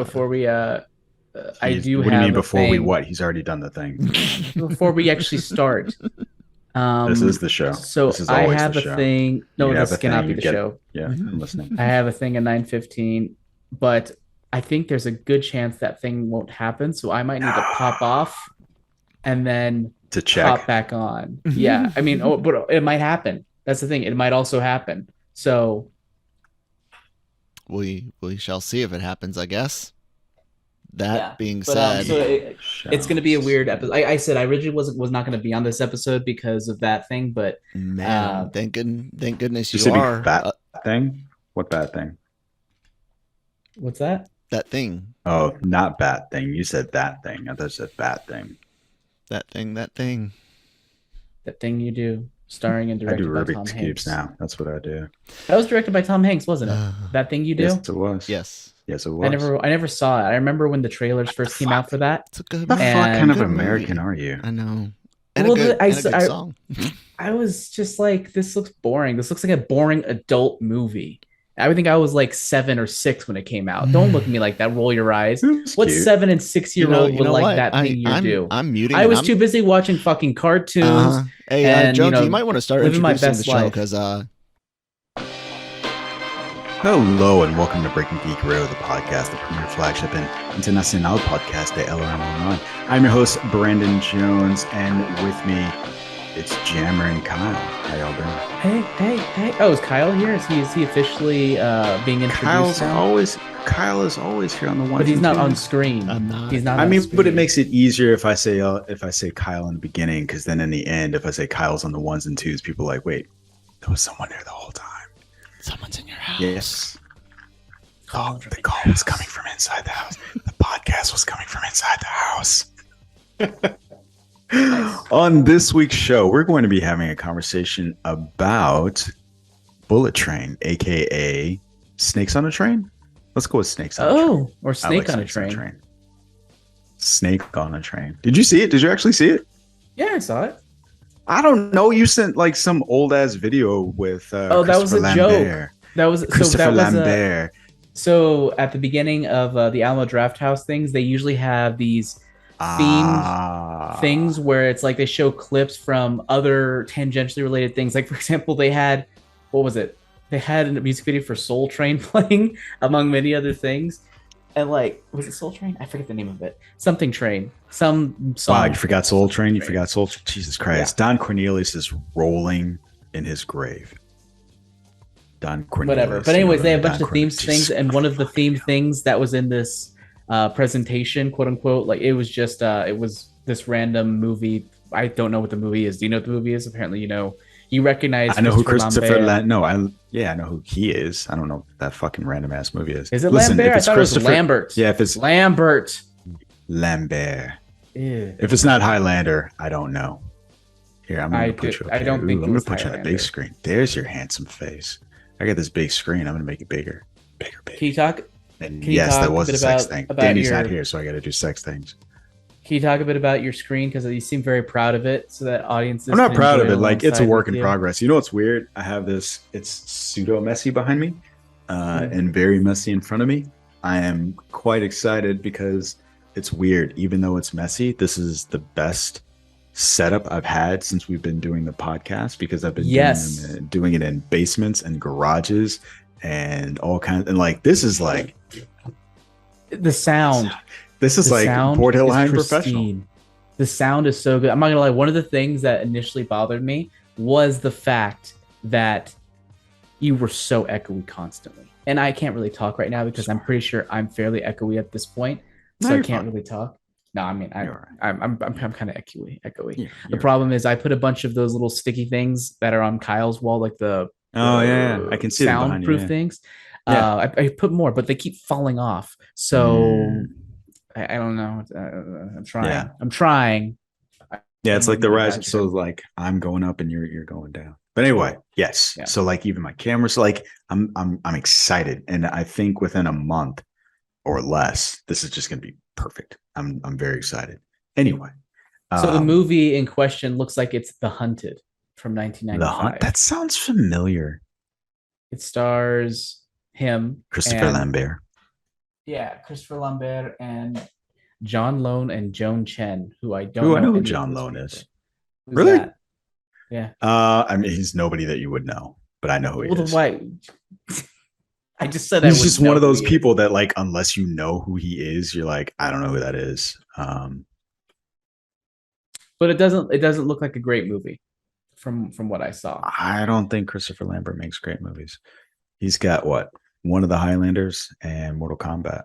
before we I do What do you have mean a before we thing what? He's already done the thing. before we actually start. This is the show. So This is I always have the a show. thing. No, You have this a cannot thing, be you the get- show. Yeah, I'm listening. I have a thing at 9:15, but I think there's a good chance that thing won't happen. So I might need to pop off and then To pop check. back on. Yeah, I mean, but it might happen. That's the thing. It might also happen. So We shall see if it happens, I guess. That yeah. being But said, so it's going to be a weird episode. I said I originally was not going to be on this episode because of that thing, but man, thank goodness Just you to be are. bad thing? What bad thing? what's that? That thing. Oh, not bad thing. You said that thing. I thought you said bad thing. That thing. That thing you do, starring and I do directed by Tom Rubik's Hanks. cubes now. That's what I do. That was directed by Tom Hanks, wasn't it? That thing you do. Yes, it was. Yes. Yes, it was. I never saw it. I remember when the trailers first came out for that. It's a good What the movie. fuck kind of Good American movie. are you? I know. And Well, a good, I- and a good I- song. I was just like, this looks boring. This looks like a boring adult movie. I think I was like 7 or 6 when it came out. Don't look at me like that. Roll your eyes. It was What cute. 7 and 6-year-old would like what? that thing you do? I'm muting. I was I'm- too busy watching fucking cartoons. Hey, and, Jones, you know, you might want to start living my introducing the best show life. because Hello and welcome to Breaking Geek Radio, the podcast, the premier flagship and international podcast de LRM Online. I'm your host, Brandon Jones, and with me, it's Jammer and Kyle. How y'all doing? Hey. Oh, is Kyle here? Is he officially being introduced now? Kyle is always here on the one. But he's not on screen. I'm not. He's not. I on mean, screen. but it makes it easier if I say Kyle in the beginning, because then in the end, if I say Kyle's on the ones and twos, people are like, wait, there was someone there the whole time. someone's in your house. Yes. The call was coming from inside the house. The podcast was coming from inside the house. On this week's show, we're going to be having a conversation about Bullet Train, aka Snakes on a Train. Let's go with Snakes on a Train. Oh, or I Snake like on a Snakes Train. Snake on a Train. Did you see it? Did you actually see it? Yeah, I saw it. I don't know. You sent like some old ass video with Oh, that was a Lambert. joke. That was Christopher Lambert. So at the beginning of the Alamo Draft House things, they usually have these themed things where it's like they show clips from other tangentially related things. Like, for example, they had, what was it? They had a music video for Soul Train playing, among many other things. And like, was it Soul Train? I forget the name of it. Something Train. Some song. Wow, you forgot Soul Train? You forgot Soul Train? Jesus Christ. Yeah. Don Cornelius is rolling in his grave. Don Cornelius. Whatever. But anyways, they have a bunch Don of themed Cornelius. things, and one of the themed things that was in this presentation, quote unquote, like it was just it was this random movie. I don't know what the movie is. Do you know what the movie is? Apparently, you know. You recognize. I know who Christopher Lambert. No, I know who he is. I don't know what that fucking random ass movie is. Is it Listen, Lambert? if I it's thought it was Christopher Lambert. Yeah, if it's Lambert. Lambert. Ew. If it's not Highlander, I don't know. Here, I'm gonna put you up I here. don't think Ooh, it I'm gonna was put you on the Highlander. big screen. There's your handsome face. I got this big screen. I'm gonna make it bigger. Bigger. Can you talk? And can you yes, talk that a was a bit sex about- thing. about Danny's not your- here, so I gotta do sex things. Can you talk a bit about your screen because you seem very proud of it, so that audiences. I'm not can proud of enjoy it. Like, it's a alongside work with in you? progress. You know what's weird? I have this. It's pseudo messy behind me, and very messy in front of me. I am quite excited because it's weird. Even though it's messy, this is the best setup I've had since we've been doing the podcast, because I've been doing it in basements and garages and all kinds. And like, this is like The sound. this is The like sound Port Hill is High pristine. Professional. The sound is so good. I'm not gonna lie. One of the things that initially bothered me was the fact that you were so echoey constantly. And I can't really talk right now because I'm pretty sure I'm fairly echoey at this point, so No, I you're can't fine. really talk. No, I mean You're I'm kind of echoey. Yeah, The problem is I put a bunch of those little sticky things that are on Kyle's wall, like the Oh yeah, I can see them behind you, soundproof yeah. things. Yeah. I put more, but they keep falling off. So I don't know. I'm trying. Yeah. I'm trying. Yeah, it's like the I rise. got you. So like I'm going up and you're going down. But anyway, yes. Yeah. So like even my camera's like I'm excited, and I think within a month or less, this is just gonna be perfect. I'm very excited. Anyway, So the movie in question looks like it's The Hunted from The 1995. Hunt. That sounds familiar. It stars him, Christopher and- Lambert. Yeah, Christopher Lambert and John Lone and Joan Chen, who I don't Ooh, I know know who any of John those Lone people. is. Who's Really? that? Yeah. I mean, he's nobody that you would know, but I know who he is. Why? I just said He's just one of those people that, like, unless you know who he is, you're like, I don't know who that is. But it doesn't look like a great movie from what I saw. I don't think Christopher Lambert makes great movies. He's got what? One of the Highlanders and Mortal Kombat.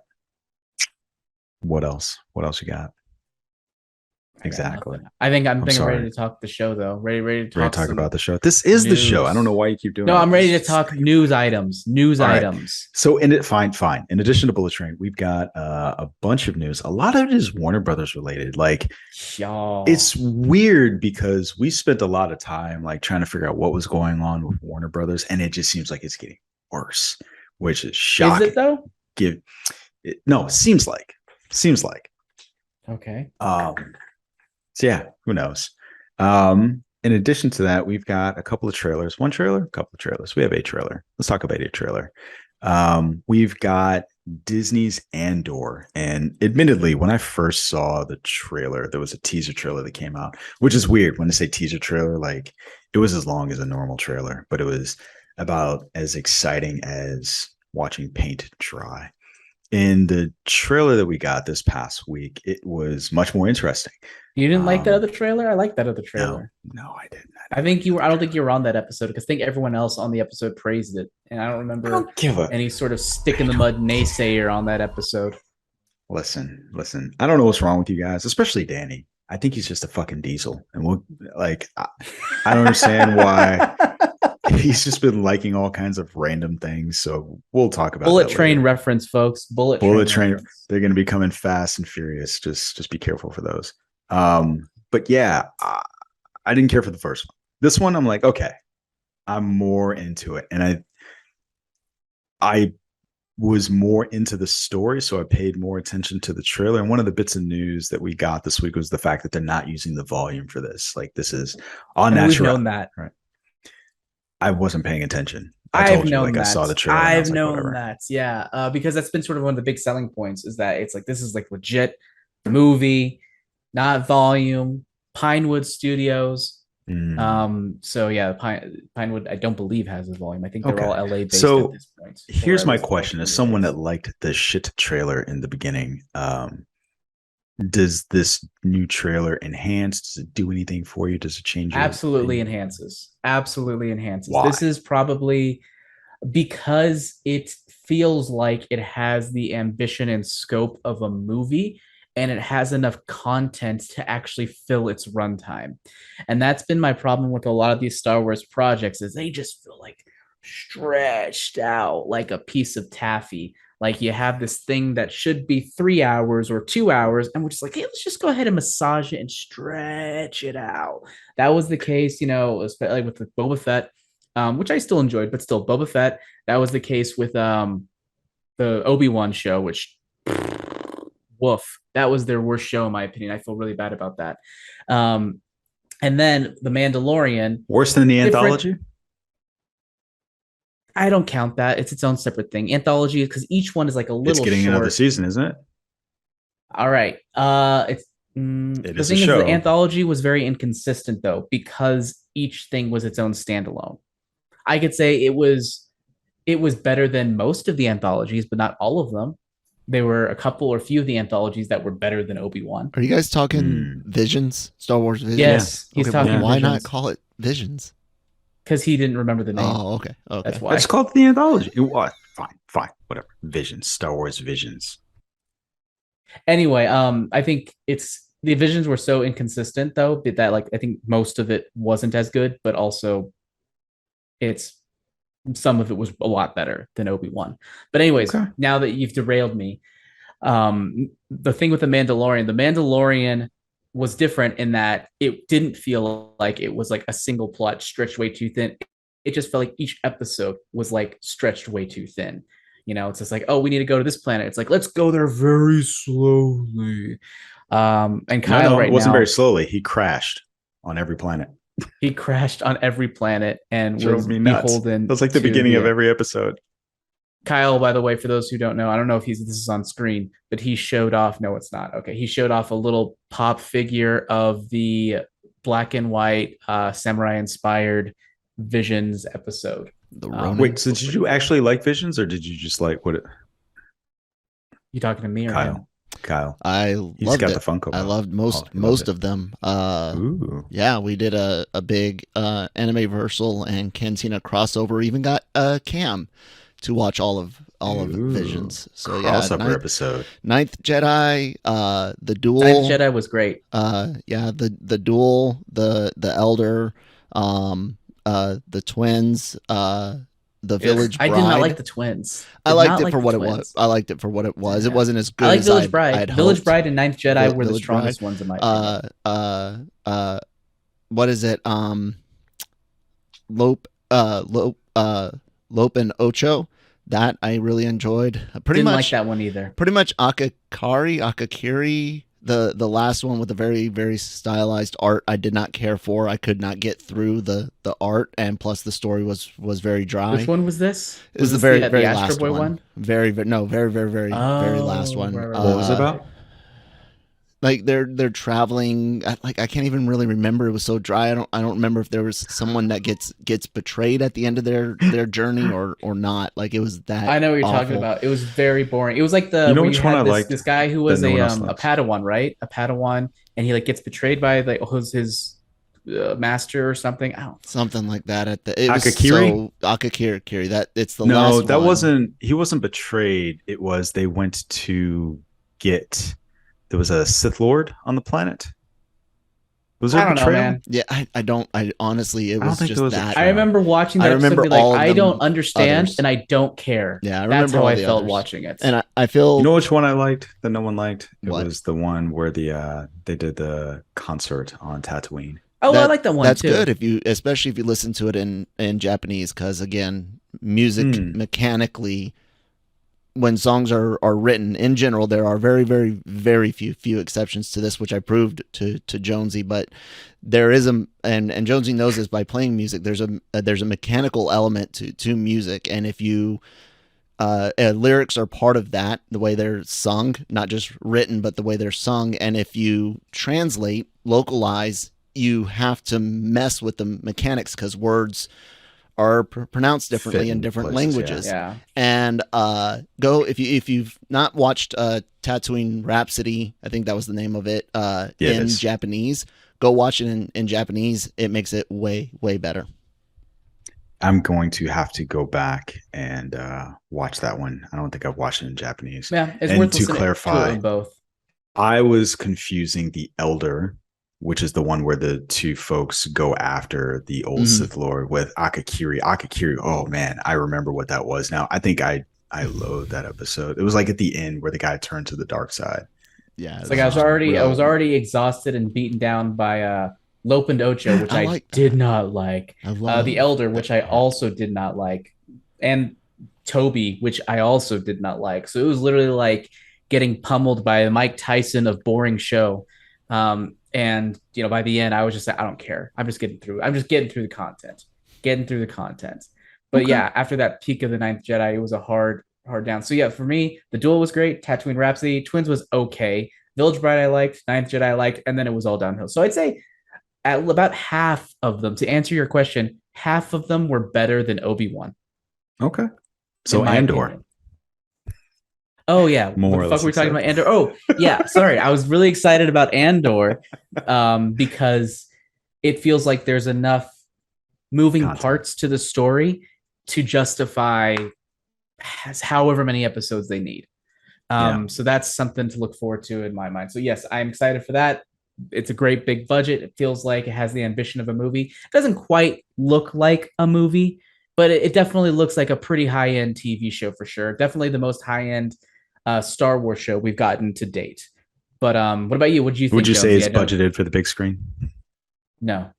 What else? What else you got? Exactly. I think I'm ready to talk the show though. Ready to talk about the show. This is the show. I don't know why you keep doing. No, I'm ready to talk news items. So fine. In addition to Bullet Train, we've got a bunch of news. A lot of it is Warner Brothers related. Like, it's weird because we spent a lot of time like trying to figure out what was going on with Warner Brothers, and it just seems like it's getting worse, which is shocking. Is it though? No, seems like. Okay. So yeah, who knows? In addition to that, we've got a couple of trailers. One trailer, a couple of trailers. We have a trailer. Let's talk about a trailer. We've got Disney's Andor. And admittedly, when I first saw the trailer, there was a teaser trailer that came out, which is weird. When I say teaser trailer, like it was as long as a normal trailer, but it was about as exciting as watching paint dry. In the trailer that we got this past week, it was much more interesting. You didn't like that other trailer? I like that other trailer. No, I didn't. I don't think you were on that episode because I think everyone else on the episode praised it, and I don't remember any sort of stick in the mud naysayer on that episode. Listen. I don't know what's wrong with you guys, especially Danny. I think he's just a fucking diesel, and I don't understand why. He's just been liking all kinds of random things, so we'll talk about Bullet Train reference, folks. Bullet Train. They're going to be coming fast and furious. Just be careful for those. But yeah, I didn't care for the first one. This one, I'm like, okay, I'm more into it, and I was more into the story, so I paid more attention to the trailer. And one of the bits of news that we got this week was the fact that they're not using the volume for this. Like, this is unnatural. We've known that, right? I wasn't paying attention. I've known that. I saw the trailer. I've known that. Yeah. Because that's been sort of one of the big selling points is that it's like, this is like legit movie, not volume, Pinewood Studios. So yeah, Pinewood, I don't believe has a volume. I think they're all LA based at this point. Here's my question. As someone that liked the shit trailer in the beginning, does this new trailer enhance? Does it do anything for you? Does it change? Absolutely enhances. Why? This is probably because it feels like it has the ambition and scope of a movie, and it has enough content to actually fill its runtime. And that's been my problem with a lot of these Star Wars projects is they just feel like stretched out like a piece of taffy. Like you have this thing that should be 3 hours or 2 hours, and we're just like, hey, let's just go ahead and massage it and stretch it out. That was the case, especially with the Boba Fett, which I still enjoyed, but still Boba Fett. That was the case with the Obi-Wan show, which woof, that was their worst show in my opinion. I feel really bad about that. And then the Mandalorian, worse than the anthology. I don't count that. It's its own separate thing. Anthology, because each one is like a little. It's getting short. Another season, isn't it? All right. The thing is, the anthology was very inconsistent though, because each thing was its own standalone. I could say it was better than most of the anthologies, but not all of them. There were a couple or few of the anthologies that were better than Obi-Wan. Are you guys talking Visions? Star Wars Visions? Yes, he's talking. Why not call it Visions? Because he didn't remember the name. Oh, okay. That's why. It's called the anthology. Fine, whatever. Visions, Star Wars Visions. Anyway, I think the visions were so inconsistent though that like I think most of it wasn't as good, but also some of it was a lot better than Obi-Wan. But anyways, now that you've derailed me, the thing with the Mandalorian was different in that it didn't feel like it was like a single plot stretched way too thin. It just felt like each episode was like stretched way too thin. It's just like, oh, we need to go to this planet. It's like, let's go there very slowly. And Kyle it wasn't very slowly. He crashed on every planet. He crashed on every planet and was beholden. That's like the beginning of every episode. Kyle, by the way, for those who don't know, I don't know if this is on screen, but he showed off. No, it's not. Okay, he showed off a little pop figure of the black and white samurai-inspired Visions episode. Wait, so did you actually like Visions, or did you just like what? You talking to me or Kyle? him? Kyle, I loved got it. the Funko I Pop. loved most of them. Yeah, we did a big Anime-Versal and Cantina crossover. Even got Cam to watch all of Visions. So crossover episode. Ninth Jedi, the Duel. Ninth Jedi was great. The Duel, the Elder, the Twins, the Village Bride. I did not like the Twins. I liked it for what it was. I liked it for what it was. Yeah. It wasn't as good. I like Village Bride. Village Bride and Ninth Jedi were the strongest ones in my opinion. What is it? Lope and Ocho. That I really enjoyed. Didn't like that one either. Pretty much Akakiri. The last one with the very, very stylized art I did not care for. I could not get through the art, and plus the story was very dry. Which one was this? It was the very last one. Very last one. What was it about? Like they're traveling. I can't even really remember. It was so dry. I don't remember if there was someone that gets betrayed at the end of their journey or not. Like it was that. I know what you're talking about. It was very boring. It was like which one I liked. This guy who was a Padawan, right? A Padawan, and he like gets betrayed by his master or something. Something like that. Akakiri. Akakiri. That it's the no. Last that one. wasn't. He wasn't betrayed. It was they went to get. There was a Sith Lord on the planet. Was there a betrayal? Know, man. Yeah, I honestly, it was just that. I remember watching that. I remember I don't understand others. and I don't care. Yeah, I remember that's how I felt watching it. And I feel. You know which one I liked that no one liked? It was the one where they did the concert on Tatooine. Oh, I like that one. That's too. good especially if you listen to it in Japanese, because again, music mechanically. When songs are written in general, there are very, very, very few exceptions to this, which I proved to Jonesy. But there is and Jonesy knows this by playing music. There's a mechanical element to music, and if you lyrics are part of that, the way they're sung, not just written, but the way they're sung. And if you translate, localize, you have to mess with the mechanics because words are pronounced differently in different languages. Yeah. And go if you've not watched Tatooine Rhapsody, I think that was the name of it, in Japanese. Go watch it in Japanese. It makes it way better. I'm going to have to go back and watch that one. I don't think I've watched it in Japanese. Yeah, it's and worth to clarify, to both. I was confusing the Elder, which is the one where the two folks go after the old Sith Lord, with Akakiri. Akakiri, oh man, I remember what that was now. I think I loathe that episode. It was like at the end where the guy turned to the dark side. Yeah. It's like I was already exhausted and beaten down by Lope and Ocho, which I did not like. The Elder, which I also did not like. And Toby, which I also did not like. So it was literally like getting pummeled by Mike Tyson of boring show. And by the end, I was just like, I don't care. I'm just getting through the content. But yeah, after that peak of the Ninth Jedi, it was a hard down. So yeah, for me, the Duel was great. Tatooine Rhapsody, Twins was okay. Village Bride I liked. Ninth Jedi I liked, and then it was all downhill. So I'd say at about half of them, to answer your question, half of them were better than Obi-Wan. Okay. So Andor. Opinion. Oh yeah, more what the fuck were we talking about? Andor. Oh yeah, sorry, I was really excited about Andor because it feels like there's enough moving parts to the story to justify however many episodes they need. So that's something to look forward to in my mind. So yes, I'm excited for that. It's a great big budget. It feels like it has the ambition of a movie. It doesn't quite look like a movie, but it definitely looks like a pretty high-end TV show for sure. Definitely the most high-end Star Wars show we've gotten to date. But what about you? What do you think? Would you say it's budgeted for the big screen? No.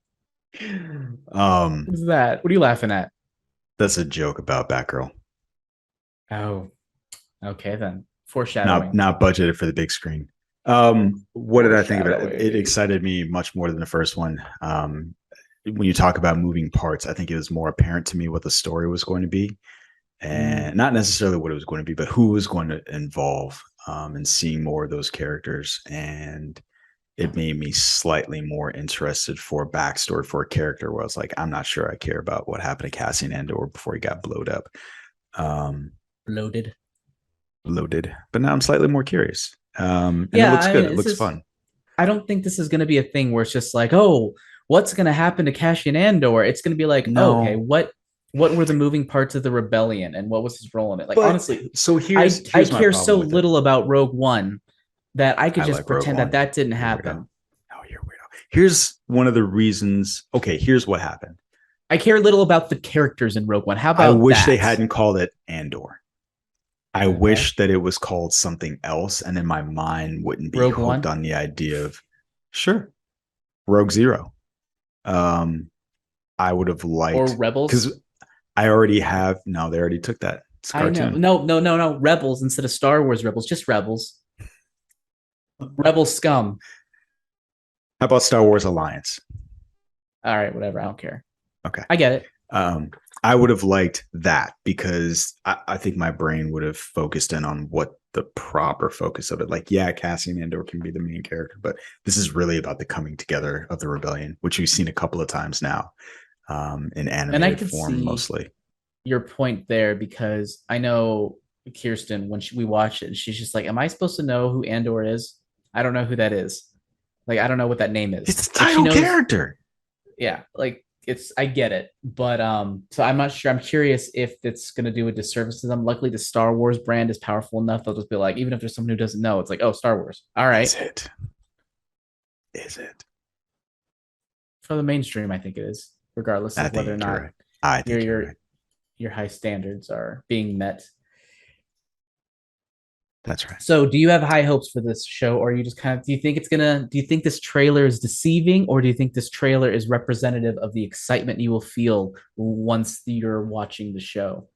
What's that? What are you laughing at? That's a joke about Batgirl. Oh, okay then. Foreshadowing. Not budgeted for the big screen. What did I think of it? It excited me much more than the first one. When you talk about moving parts, I think it was more apparent to me what the story was going to be. and not necessarily what it was going to be, but who was going to involve, and seeing more of those characters. And it made me slightly more interested for a backstory for a character where I was like, I'm not sure I care about what happened to Cassian Andor before he got blowed up. Loaded. But now I'm slightly more curious. And Yeah, it looks good. mean, It looks fun. I don't think this is going to be a thing where it's just like, oh, what's going to happen to Cassian Andor? It's going to be like, No. oh, okay, what were the moving parts of the rebellion and what was his role in it? Like, But, honestly, so here's I my care problem so with it. little about Rogue One that I could I just like Rogue pretend One. that didn't You're happen. Oh, you're weirdo. Here's one of the reasons. Okay, here's what happened. I care little about the characters in Rogue One. How about I wish that? they hadn't called it Andor. I wish that it was called something else, and in my mind wouldn't be Rogue hooked One? on the idea of Rogue Zero. I would have liked, Or Rebels? because I already have. No, they already took that. It's a cartoon. I know. No. Rebels instead of Star Wars Rebels. Just Rebels. Rebel scum. How about Star Wars Alliance? All right, whatever. I don't care. Okay, I get it. I would have liked that because I think my brain would have focused in on what the proper focus of it. Like, yeah, Cassian Andor can be the main character, but this is really about the coming together of the rebellion, which we've seen a couple of times now, in animated form mostly. Your point there, because I know Kirsten, when we watch it, she's just like, am I supposed to know who Andor is? I don't know who that is. Like, I don't know what that name is. It's the title character. Yeah, like, I get it, but so I'm not sure. I'm curious if it's going to do a disservice to them. Luckily, the Star Wars brand is powerful enough. They'll just be like, even if there's someone who doesn't know, it's like, oh, Star Wars. All right. Is it? For the mainstream, I think it is, regardless of whether or not your high standards are being met. That's right. So do you have high hopes for this show, or are you just kind of, do you think this trailer is deceiving, or do you think this trailer is representative of the excitement you will feel once you're watching the show?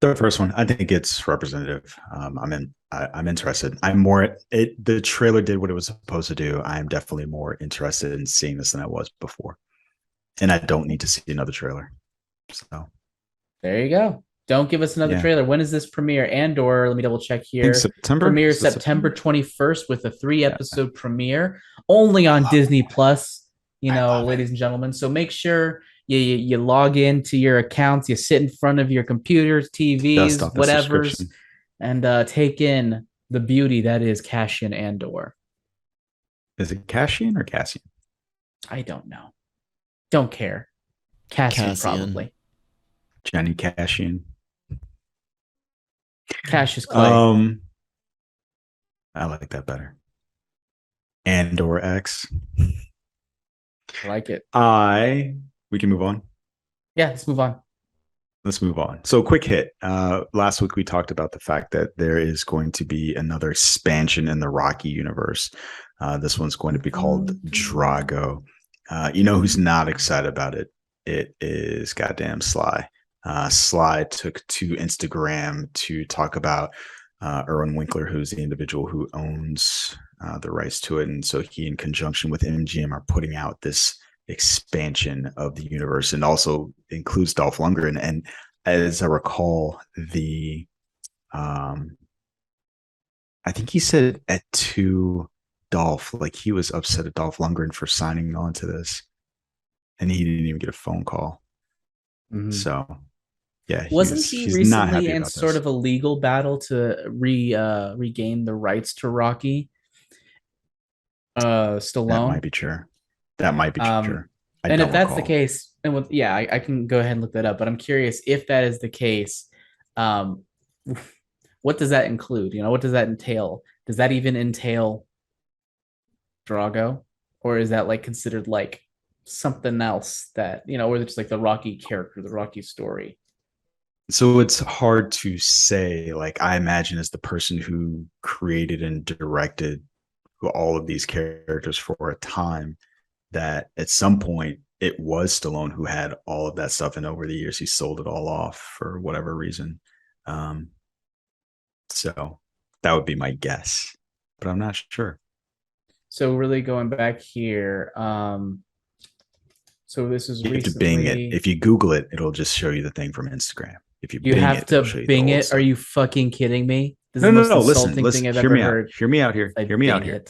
The first one, I think it's representative. I'm interested. The trailer did what it was supposed to do. I'm definitely more interested in seeing this than I was before. And I don't need to see another trailer. So there you go. Don't give us another trailer. When is this premiere? Andor, let me double check here. September. Premiere September 21st with a 3-episode premiere only on Disney Plus, ladies and gentlemen. So make sure you log into your accounts, you sit in front of your computers, TVs, whatever's, and take in the beauty that is Cassian Andor. Is it Cassian or Cassian? I don't know. Don't care. Cassian. Probably. Johnny Cassian. Cassius Clay. I like that better. Andor X. I like it. We can move on. Yeah, let's move on. So, quick hit. Last week we talked about the fact that there is going to be another expansion in the Rocky universe. This one's going to be called Drago. Who's not excited about it? It is goddamn Sly. Sly took to Instagram to talk about Erwin Winkler, who's the individual who owns the rights to it. And so he, in conjunction with MGM, are putting out this expansion of the universe, and also includes Dolph Lundgren. And as I recall, I think he said it to Dolph, like he was upset at Dolph Lundgren for signing on to this, and he didn't even get a phone call. Mm-hmm. So, yeah, wasn't he recently in sort of a legal battle to regain the rights to Rocky? Stallone. That might be true. And if that's the case, and I can go ahead and look that up. But I'm curious if that is the case. What does that include? What does that entail? Does that even entail Drago, or is that like considered like something else that or it's like the Rocky character, the Rocky story? So it's hard to say. Like, I imagine as the person who created and directed all of these characters for a time, that at some point it was Stallone who had all of that stuff, and over the years he sold it all off for whatever reason. So that would be my guess, but I'm not sure. So really going back here, so this is you recently... have to Bing it. If you Google it, it'll just show you the thing from Instagram. If you have to Bing it. Are you fucking kidding me? This is the most insulting thing I've ever heard. Hear me out here. Hear me out here.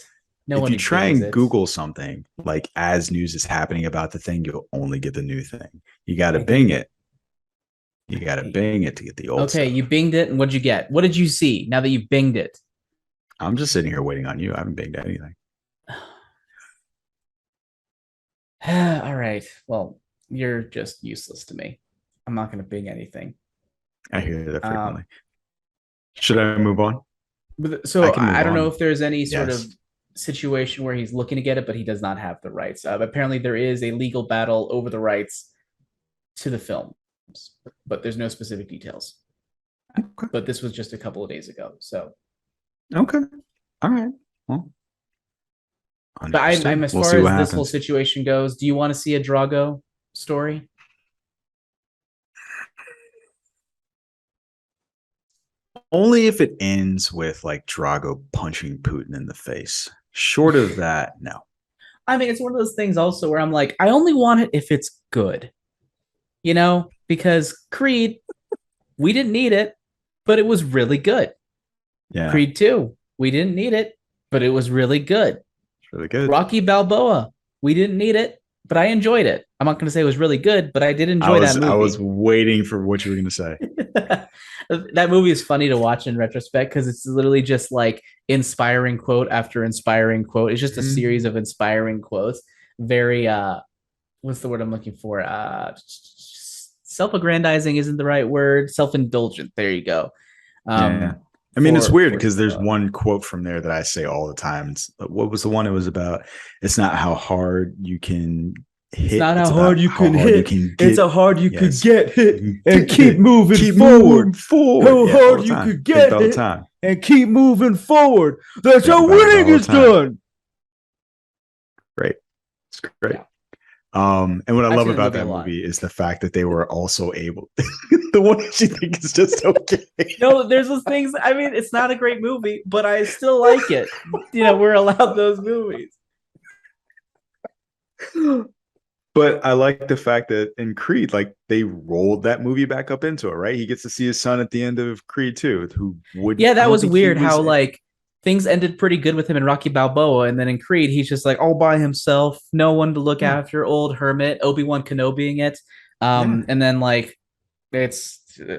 If you try and Google something, like as news is happening about the thing, you'll only get the new thing. You got to Bing it. You got to Bing it to get the old stuff. Okay, you Binged it, and what'd you get? What did you see now that you Binged it? I'm just sitting here waiting on you. I haven't Binged anything. All right. Well, you're just useless to me. I'm not going to Bing anything. I hear that frequently. Should I move on? So I don't know if there's any sort of situation where he's looking to get it, but he does not have the rights. Apparently, there is a legal battle over the rights to the films, but there's no specific details. Okay. But this was just a couple of days ago. So. Okay. All right. Well. But I'm as far as this whole situation goes, do you want to see a Drago story? Only if it ends with like Drago punching Putin in the face. Short of that, no. I mean, it's one of those things also where I'm like, I only want it if it's good. You know, because Creed, we didn't need it, but it was really good. Yeah. Creed 2, we didn't need it, but it was really good. Really good. Rocky Balboa, we didn't need it, but I enjoyed it. I'm not going to say it was really good, but I did enjoy that movie. I was waiting for what you were going to say. That movie is funny to watch in retrospect because it's literally just like inspiring quote after inspiring quote. It's just a series of inspiring quotes. Very, what's the word I'm looking for? Self-aggrandizing isn't the right word. Self-indulgent. There you go. Yeah. I mean, it's weird because there's one quote from there that I say all the time. What was the one? It was about, it's not how hard you can hit. It's not how hard you can hit. It's how hard you could get hit and keep moving forward. How hard you could get hit and keep moving forward. That's how winning is done. Great. It's great. Yeah. And what I love about that movie is the fact that they were also able. The one that you think is just okay. No, there's those things. I mean, it's not a great movie, but I still like it. You know, we're allowed those movies. But I like the fact that in Creed, like they rolled that movie back up into it, right? He gets to see his son at the end of Creed 2, who would. Yeah, that was weird. How like things ended pretty good with him in Rocky Balboa, and then in Creed, he's just like all by himself, no one to look after, old hermit, Obi-Wan Kenobiing it, and then like but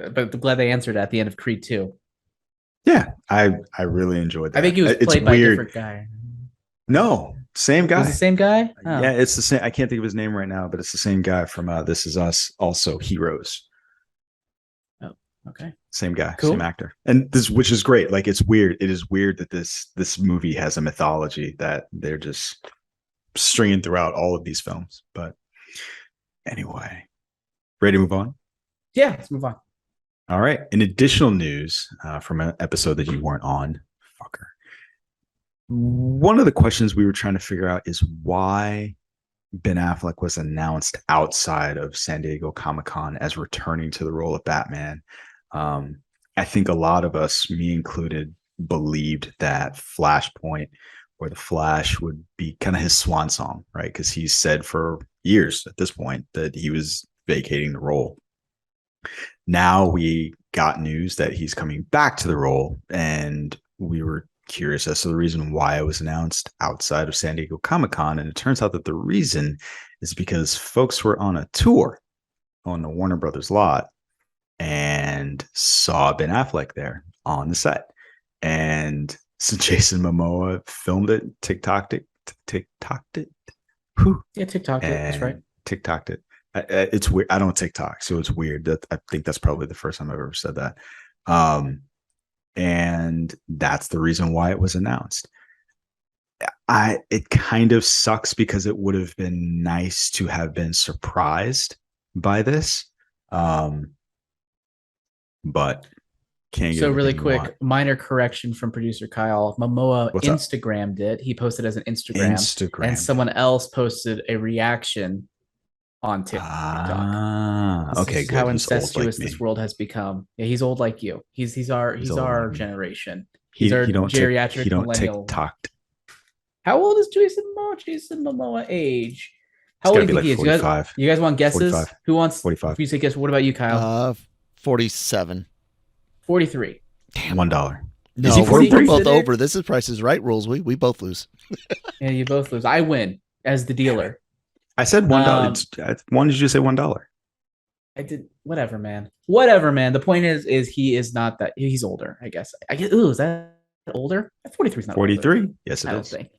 I'm glad they answered at the end of Creed 2. Yeah, I really enjoyed that. I think he was played by a different guy. No, same guy. Was the same guy? Oh. Yeah, it's the same. I can't think of his name right now, but it's the same guy from This Is Us, also Heroes. Oh, okay. Same guy, cool. Same actor. And this, which is great. Like, it's weird. It is weird that this movie has a mythology that they're just stringing throughout all of these films. But anyway, ready to move on? Yeah, let's move on. All right. In additional news from an episode that you weren't on, fucker. One of the questions we were trying to figure out is why Ben Affleck was announced outside of San Diego Comic-Con as returning to the role of Batman. I think a lot of us, me included, believed that Flashpoint or The Flash would be kind of his swan song, right? Because he's said for years at this point that he was vacating the role. Now we got news that he's coming back to the role, and we were curious as to the reason why it was announced outside of San Diego Comic-Con. And it turns out that the reason is because folks were on a tour on the Warner Brothers lot and saw Ben Affleck there on the set. And so Jason Momoa filmed it, TikToked it. Yeah, TikToked it. That's right. TikToked it. It's weird. I don't TikTok, so it's weird. I think that's probably the first time I've ever said that. And that's the reason why it was announced. It kind of sucks because it would have been nice to have been surprised by this. But can't get. So really quick, minor correction from producer Kyle. Momoa Instagrammed it. He posted as an Instagram, and someone else posted a reaction on TikTok. Okay, good. How incestuous this world has become. Yeah, he's old like you. He's our generation. He's our geriatric millennial. TikToked. How old is Jason Momoa? Jason Momoa age? How old do you think he is? 45. You guys want guesses? 45. Who wants 45? If you say guess, what about you, Kyle? $47. 43. Damn. $1. No, Is he we're 43? both over. This is Price is Right rules. We both lose. Yeah, you both lose. I win as the dealer. I said $1. When did you say $1? I did whatever, man. Whatever, man. The point is he is not that. He's older, I guess. I guess. Ooh, is that older? 43 is not 43. Older. Yes, it I don't is. think.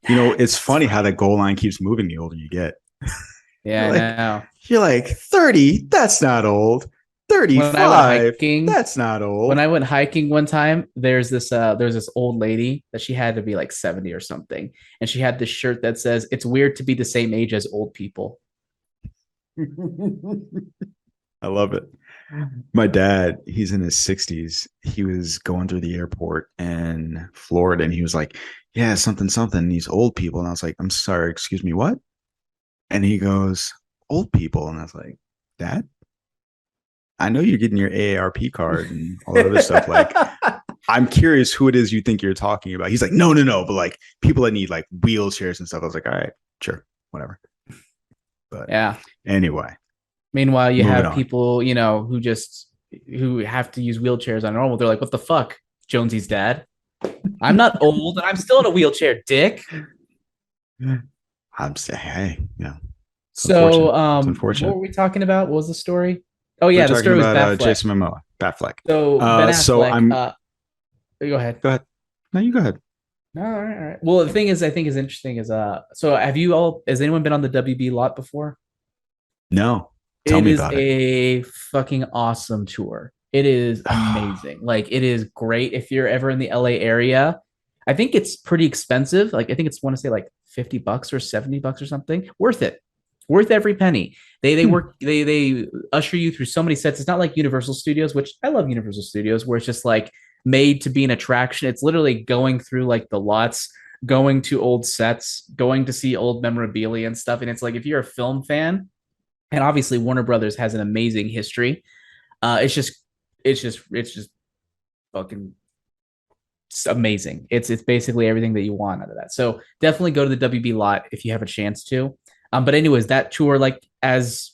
You know, it's funny how that goal line keeps moving the older you get. Yeah, Like, I know. You're like 30. That's not old. 35. That's not old. When I went hiking one time, there's this old lady that she had to be like 70 or something, and she had this shirt that says, "It's weird to be the same age as old people." I love it. My dad, he's in his 60s. He was going through the airport in Florida, and he was like, "Yeah, something, these old people." And I was like, "I'm sorry, excuse me, what?" And he goes, "Old people." And I was like, "Dad, I know you're getting your AARP card and all that other stuff. Like, I'm curious who it is you think you're talking about." He's like, no, but like people that need like wheelchairs and stuff. I was like, all right, sure, whatever. But yeah. Anyway. Meanwhile, you have on. people, who have to use wheelchairs on normal. They're like, "What the fuck, Jonesy's dad? I'm not old, and I'm still in a wheelchair, dick." I'm saying, hey, So, unfortunate. what were we talking about? What was the story? Oh yeah, the story was Batfleck. Jason Momoa, Batfleck. So Ben Affleck. So I'm. Go ahead. Go ahead. No, you go ahead. All right. Well, the thing is, I think is interesting is so has anyone been on the WB lot before? No. Tell me about it. It is a fucking awesome tour. It is amazing. Like, it is great if you're ever in the LA area. I think it's pretty expensive. Like, I think it's, want to say like $50 or $70 or something. Worth it. Worth every penny. They work. They usher you through so many sets. It's not like Universal Studios, which I love Universal Studios, where it's just like made to be an attraction. It's literally going through like the lots, going to old sets, going to see old memorabilia and stuff. And it's like, if you're a film fan, and obviously Warner Brothers has an amazing history. It's just fucking amazing. It's basically everything that you want out of that. So definitely go to the WB lot if you have a chance to. But anyways, that tour, like as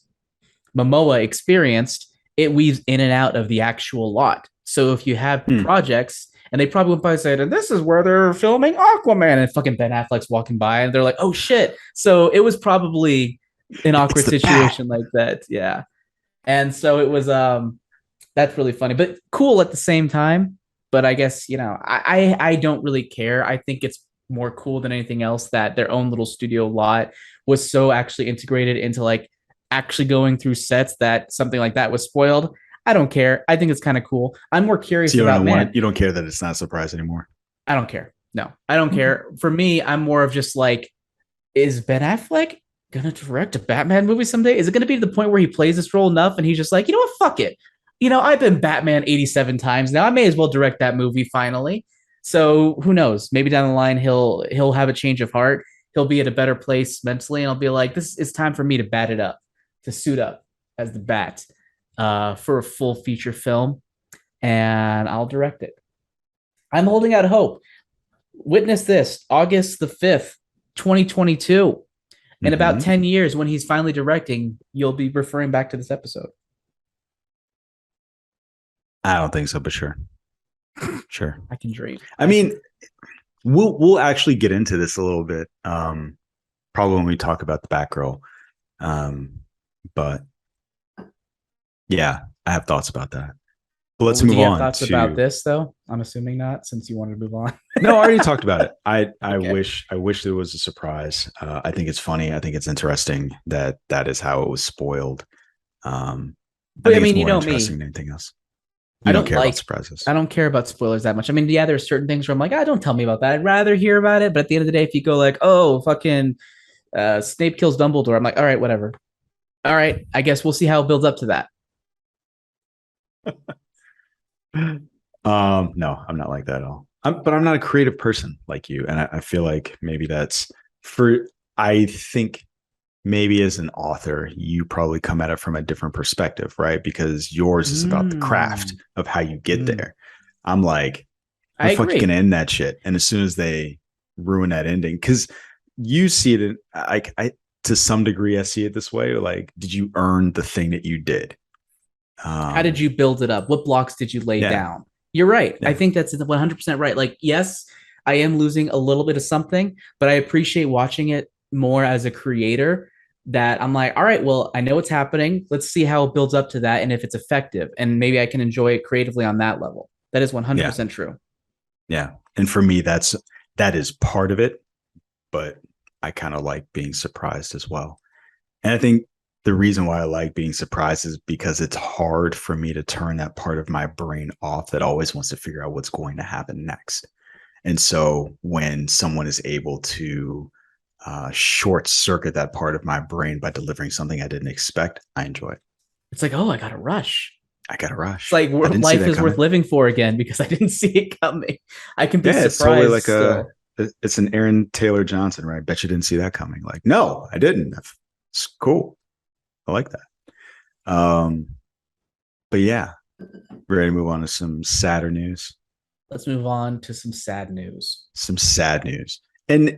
Momoa experienced, it weaves in and out of the actual lot. So if you have projects, and they probably went by and said, "And this is where they're filming Aquaman," and fucking Ben Affleck's walking by, and they're like, "Oh shit!" So it was probably an awkward situation like that. Yeah. And so it was that's really funny, but cool at the same time. But I guess, I don't really care. I think it's more cool than anything else that their own little studio lot was so actually integrated into like actually going through sets that something like that was spoiled. I don't care. I think it's kind of cool. I'm more curious about you don't care that it's not a surprise anymore. I don't care. No, I don't care. For me, I'm more of just like, is Ben Affleck gonna direct a Batman movie someday? Is it gonna be to the point where he plays this role enough and he's just like, you know what, fuck it. I've been Batman 87 times now. I may as well direct that movie finally. So who knows? Maybe down the line he'll have a change of heart. He'll be at a better place mentally, and I'll be like, this is time for me to bat it up, to suit up as the Bat for a full feature film, and I'll direct it. I'm holding out hope. Witness this, August the 5th, 2022. In about 10 years, when he's finally directing, you'll be referring back to this episode. I don't think so, but sure. Sure. I can dream. I mean, we'll actually get into this a little bit, probably when we talk about the Batgirl. But yeah, I have thoughts about that. But let's move on. Thoughts about this, though? I'm assuming not, since you wanted to move on. No, I already talked about it. I Okay. wish there was a surprise. I think it's funny. I think it's interesting that is how it was spoiled. But I mean, you know me. Than anything else. I don't care like about surprises. I don't care about spoilers that much. I mean, yeah, there's certain things where I'm like, don't tell me about that. I'd rather hear about it. But at the end of the day, if you go like, oh, fucking Snape kills Dumbledore, I'm like, all right, whatever. All right, I guess we'll see how it builds up to that. No, I'm not like that at all. But I'm not a creative person like you, and I feel like maybe that's I think maybe as an author, you probably come at it from a different perspective, right? Because yours is about the craft of how you get there. I'm like, I'm fucking gonna end that shit. And as soon as they ruin that ending, because you see it, I to some degree, I see it this way. Like, did you earn the thing that you did? How did you build it up? What blocks did you lay down? You're right. I think that's 100% right. Like, yes, I am losing a little bit of something, but I appreciate watching it more as a creator, that I'm like, all right, well, I know what's happening. Let's see how it builds up to that and if it's effective. And maybe I can enjoy it creatively on that level. That is 100% true. Yeah. And for me, that is part of it, but I kind of like being surprised as well. And I think the reason why I like being surprised is because it's hard for me to turn that part of my brain off that always wants to figure out what's going to happen next. And so when someone is able to short circuit that part of my brain by delivering something I didn't expect, I enjoy it. It's like, oh, I got a rush. It's like life is worth living for again because I didn't see it coming. I can be surprised. It's totally like it's an Aaron Taylor Johnson, right? Bet you didn't see that coming. Like, no, I didn't. It's cool. I like that. But yeah, we're ready to move on to some sadder news. Let's move on to some sad news. And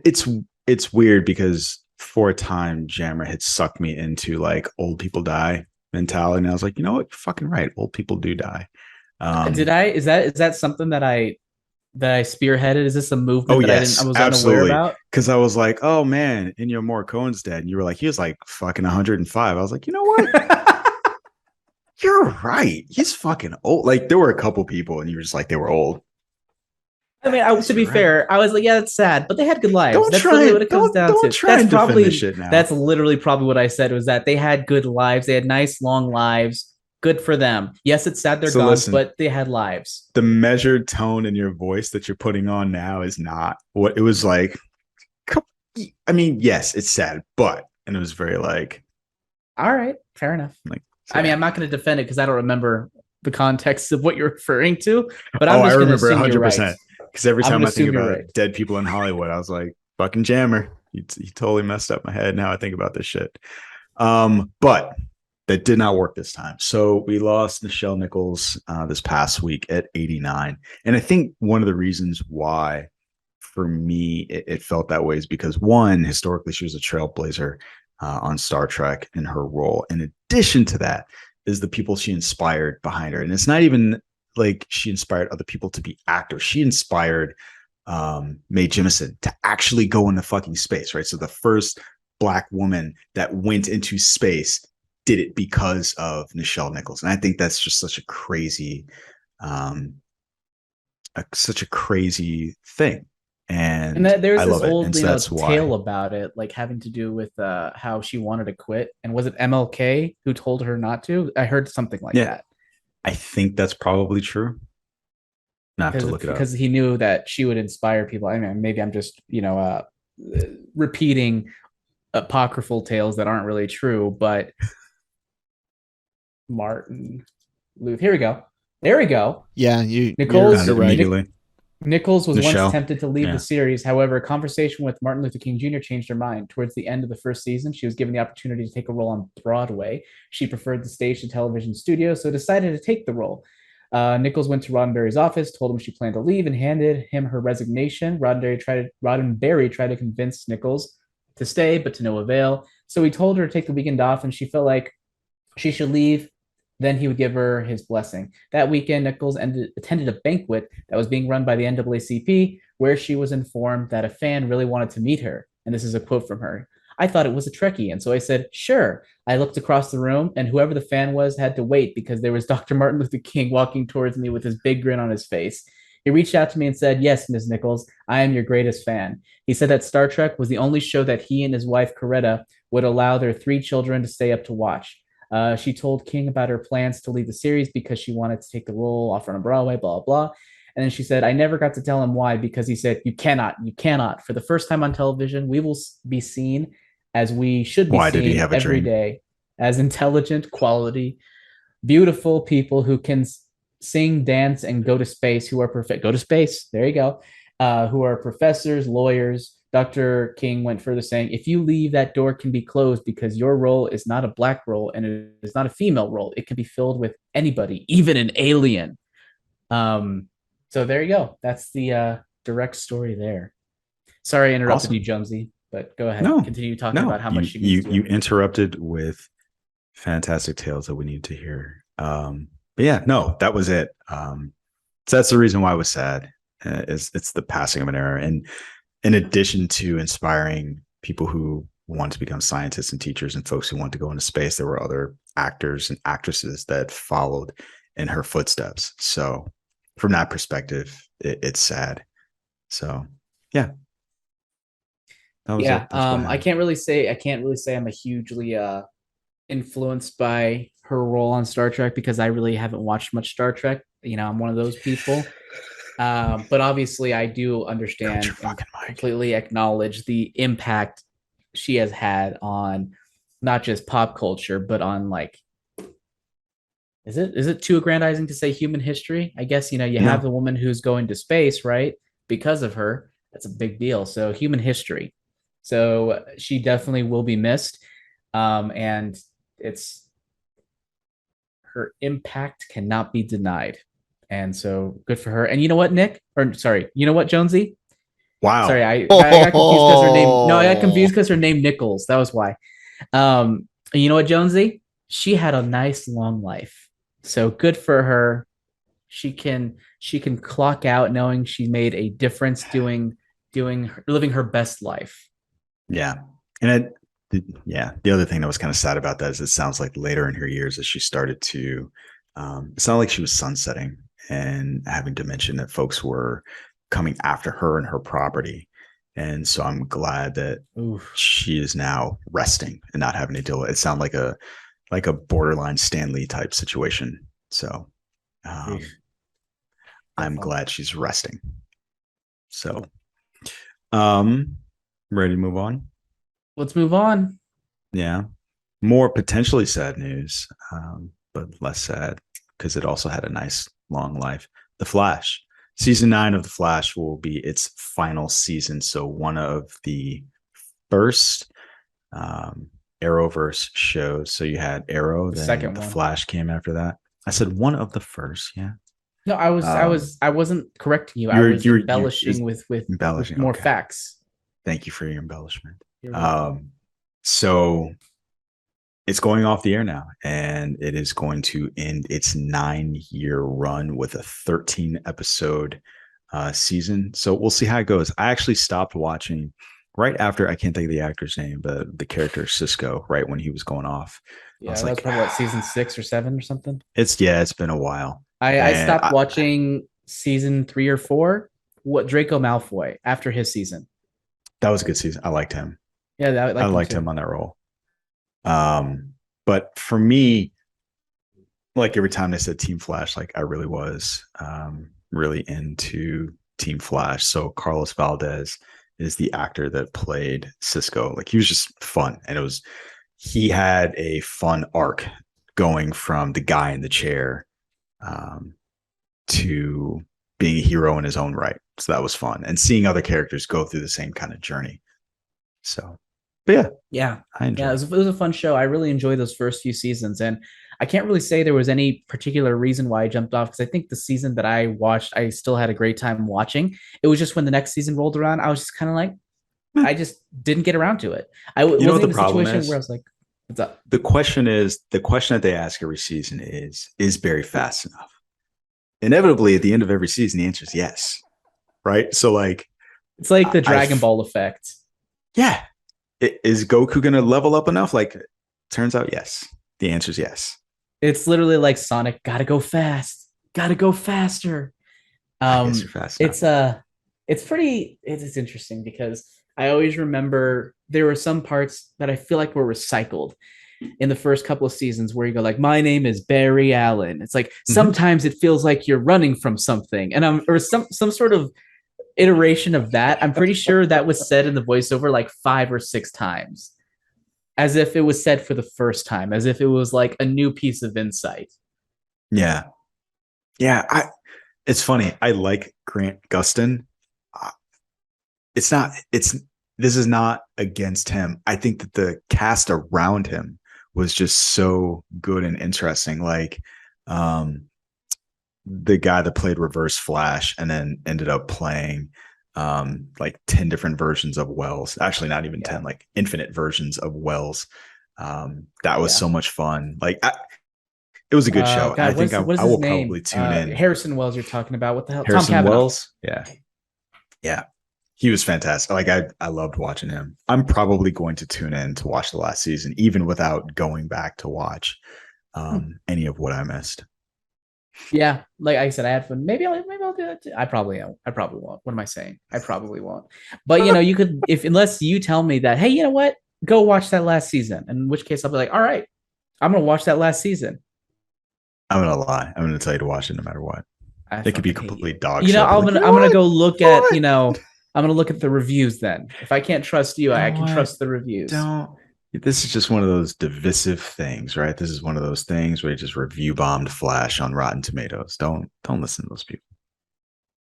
it's weird because for a time, Jammer had sucked me into like old people die mentality. And I was like, you know what? You're fucking right. Old people do die. Did I? Is that something that I spearheaded? Is this a movement that I was unaware about? Because I was like, oh man, Ennio Morricone's dead. And you were like, he was like fucking 105. I was like, you know what? You're right. He's fucking old. Like there were a couple people and you were just like, they were old. I mean, to be fair, I was like, yeah, that's sad, but they had good lives. That's literally what it comes down to. That's literally probably what I said, was that they had good lives. They had nice, long lives. Good for them. Yes, it's sad they're gone, listen, but they had lives. The measured tone in your voice that you're putting on now is not what it was like. I mean, yes, it's sad, but, and it was very like, all right, fair enough. Like, I mean, I'm not going to defend it because I don't remember the context of what you're referring to, but I'm just going to assume 100%. You're right. Because every time I think about dead people in Hollywood, I was like, fucking Jammer. He totally messed up my head. Now I think about this shit. But that did not work this time. So we lost Nichelle Nichols this past week at 89. And I think one of the reasons why, for me, it felt that way is because, one, historically, she was a trailblazer on Star Trek in her role. In addition to that is the people she inspired behind her. And it's not even like she inspired other people to be actors. She inspired Mae Jemison to actually go into fucking space, right? So the first Black woman that went into space did it because of Nichelle Nichols. And I think that's just such a crazy thing. And there's this old tale about it, like having to do with how she wanted to quit. And was it MLK who told her not to? I heard something like that. I think that's probably true. Not to look it up. Because he knew that she would inspire people. I mean, maybe I'm just, repeating apocryphal tales that aren't really true, but Martin Luther. Here we go. There we go. Yeah, Nichols. You're right. Nichols was once tempted to leave the series. However, a conversation with Martin Luther King Jr. changed her mind. Towards the end of the first season, she was given the opportunity to take a role on Broadway. She preferred the stage to television studio, so decided to take the role. Nichols went to Roddenberry's office, told him she planned to leave, and handed him her resignation. Roddenberry tried to convince Nichols to stay, but to no avail. So he told her to take the weekend off, and she felt like she should leave. Then he would give her his blessing. That weekend, Nichols attended a banquet that was being run by the NAACP, where she was informed that a fan really wanted to meet her. And this is a quote from her. I thought it was a Trekkie, and so I said, sure. I looked across the room, and whoever the fan was had to wait because there was Dr. Martin Luther King walking towards me with his big grin on his face. He reached out to me and said, yes, Ms. Nichols, I am your greatest fan. He said that Star Trek was the only show that he and his wife, Coretta, would allow their 3 children to stay up to watch. She told King about her plans to leave the series because she wanted to take the role offered on Broadway, blah, blah. And then she said, I never got to tell him why, because he said, you cannot. For the first time on television, we will be seen as we should be seen every day, as intelligent, quality, beautiful people who can sing, dance, and go to space, who are perfect. Go to space. There you go. Who are professors, lawyers. Dr. King went further, saying, if you leave, that door can be closed because your role is not a Black role and it is not a female role. It can be filled with anybody, even an alien. So there you go. That's the direct story there. Sorry I interrupted you, Jumsy, but go ahead. Continue talking about how much you interrupted with fantastic tales that we need to hear But yeah, no, that was it. So that's the reason why I was sad. It's the passing of an era, and in addition to inspiring people who want to become scientists and teachers and folks who want to go into space, there were other actors and actresses that followed in her footsteps. So from that perspective, it's sad. So yeah. That was Yeah. it. That's what I can't really say I'm a hugely influenced by her role on Star Trek because I really haven't watched much Star Trek. I'm one of those people. But obviously, I do understand and completely acknowledge the impact she has had on not just pop culture, but on like, is it too aggrandizing to say human history? I guess you have the woman who's going to space, right? Because of her, that's a big deal. So human history. So she definitely will be missed, and it's her impact cannot be denied. And so good for her. And you know what, Nick? Or sorry, you know what, Jonesy? Wow. Sorry, I got confused because her name. No, I got confused because her name Nichols. That was why. You know what, Jonesy? She had a nice long life. So good for her. She can clock out knowing she made a difference living her best life. Yeah. And the other thing that was kind of sad about that is it sounds like later in her years as she started to it sounded like she was sunsetting and having to mention that folks were coming after her and her property. And so I'm glad that she is now resting and not having to deal with it. It sounded like a borderline Stan Lee type situation. So I'm glad she's resting. So ready to move on? Let's move on. Yeah. More potentially sad news, but less sad because it also had a nice long life. The Flash. Season 9 of The Flash will be its final season. So one of the first Arrowverse shows. So you had Arrow, then second The one. Flash came after that. I said one of the first, yeah. No, I wasn't correcting you. I was embellishing with more facts. Thank you for your embellishment. So it's going off the air now, and it is going to end its 9-year run with a 13-episode season. So we'll see how it goes. I actually stopped watching right after, I can't think of the actor's name, but the character Cisco, right when he was going off. Yeah, that's like, probably season 6 or 7 or something. It's been a while. I stopped watching season 3 or 4. What Draco Malfoy after his season. That was a good season. I liked him. Yeah, I liked him on that role. But for me, like every time they said Team Flash, like I really was really into Team Flash. So Carlos Valdez is the actor that played Cisco. Like he was just fun, and he had a fun arc going from the guy in the chair to being a hero in his own right. So that was fun, and seeing other characters go through the same kind of journey. So, but yeah, I enjoyed it was a fun show. I really enjoyed those first few seasons, and I can't really say there was any particular reason why I jumped off, because I think the season that I watched, I still had a great time watching. It was just when the next season rolled around, I was just kind of like, I just didn't get around to it. I wasn't in a situation where I was like, what's up? The question that they ask every season is Barry fast enough? Inevitably, at the end of every season, the answer is yes. Right? So like, it's like the Dragon Ball effect. Yeah. Is Goku going to level up enough? Like, turns out, yes. The answer is yes. It's literally like Sonic, gotta go fast, gotta go faster. Fast it's interesting because I always remember there were some parts that I feel like were recycled in the first couple of seasons where you go like, my name is Barry Allen. It's like sometimes it feels like you're running from something, and or some sort of iteration of that. I'm pretty sure that was said in the voiceover like 5 or 6 times, as if it was said for the first time, as if it was like a new piece of insight. Yeah. It's funny. I like Grant Gustin. This is not against him. I think that the cast around him was just so good and interesting. Like, the guy that played Reverse Flash and then ended up playing like 10 different versions of Wells. Actually, not even 10, like infinite versions of Wells. That was so much fun. Like It was a good show. God, I think what is I his will name? probably tune in. Harrison Wells. You're talking about what the hell? Harrison Tom Cavanaugh. Wells. Yeah. He was fantastic. Like I loved watching him. I'm probably going to tune in to watch the last season, even without going back to watch any of what I missed. Yeah, like I said, I had fun. Maybe I'll do that too. I probably won't. What am I saying? I probably won't. But you could, if unless you tell me that, hey, you know what? Go watch that last season. In which case I'll be like, all right, I'm gonna watch that last season. I'm gonna lie. I'm gonna tell you to watch it no matter what. It could be complete dog shit. I'm gonna go look at I'm gonna look at the reviews then. If I can't trust you, I can trust the reviews. This is just one of those divisive things, right? This is one of those things where you just review bombed Flash on Rotten Tomatoes. Don't listen to those people.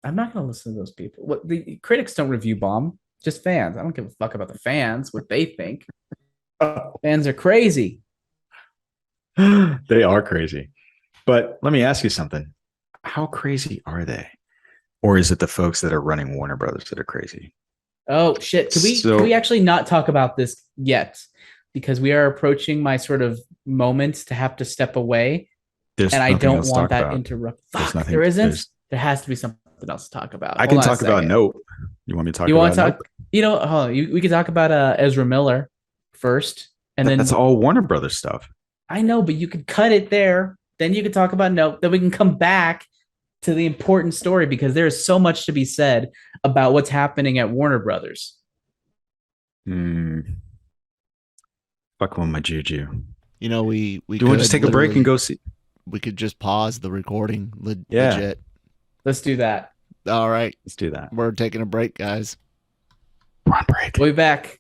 I'm not gonna listen to those people. What the critics don't review bomb, just fans. I don't give a fuck about the fans, what they think. Fans are crazy. They are crazy. But let me ask you something. How crazy are they? Or is it the folks that are running Warner Brothers that are crazy? Oh shit. Can we actually not talk about this yet? Because we are approaching my sort of moment to have to step away. And I don't want that interrupt. Fuck, there isn't? There has to be something else to talk about. I can talk about Nope. You want me to talk about Nope? Hold on. We can talk about Ezra Miller first. And then that's all Warner Brothers stuff. I know, but you could cut it there. Then you can talk about Nope. Then we can come back to the important story because there is so much to be said about what's happening at Warner Brothers. Fuck with my juju. We do you want to just take a break and go see? We could just pause the recording. Yeah. Legit. Let's do that. All right. Let's do that. We're taking a break, guys. We're on break. We'll be back.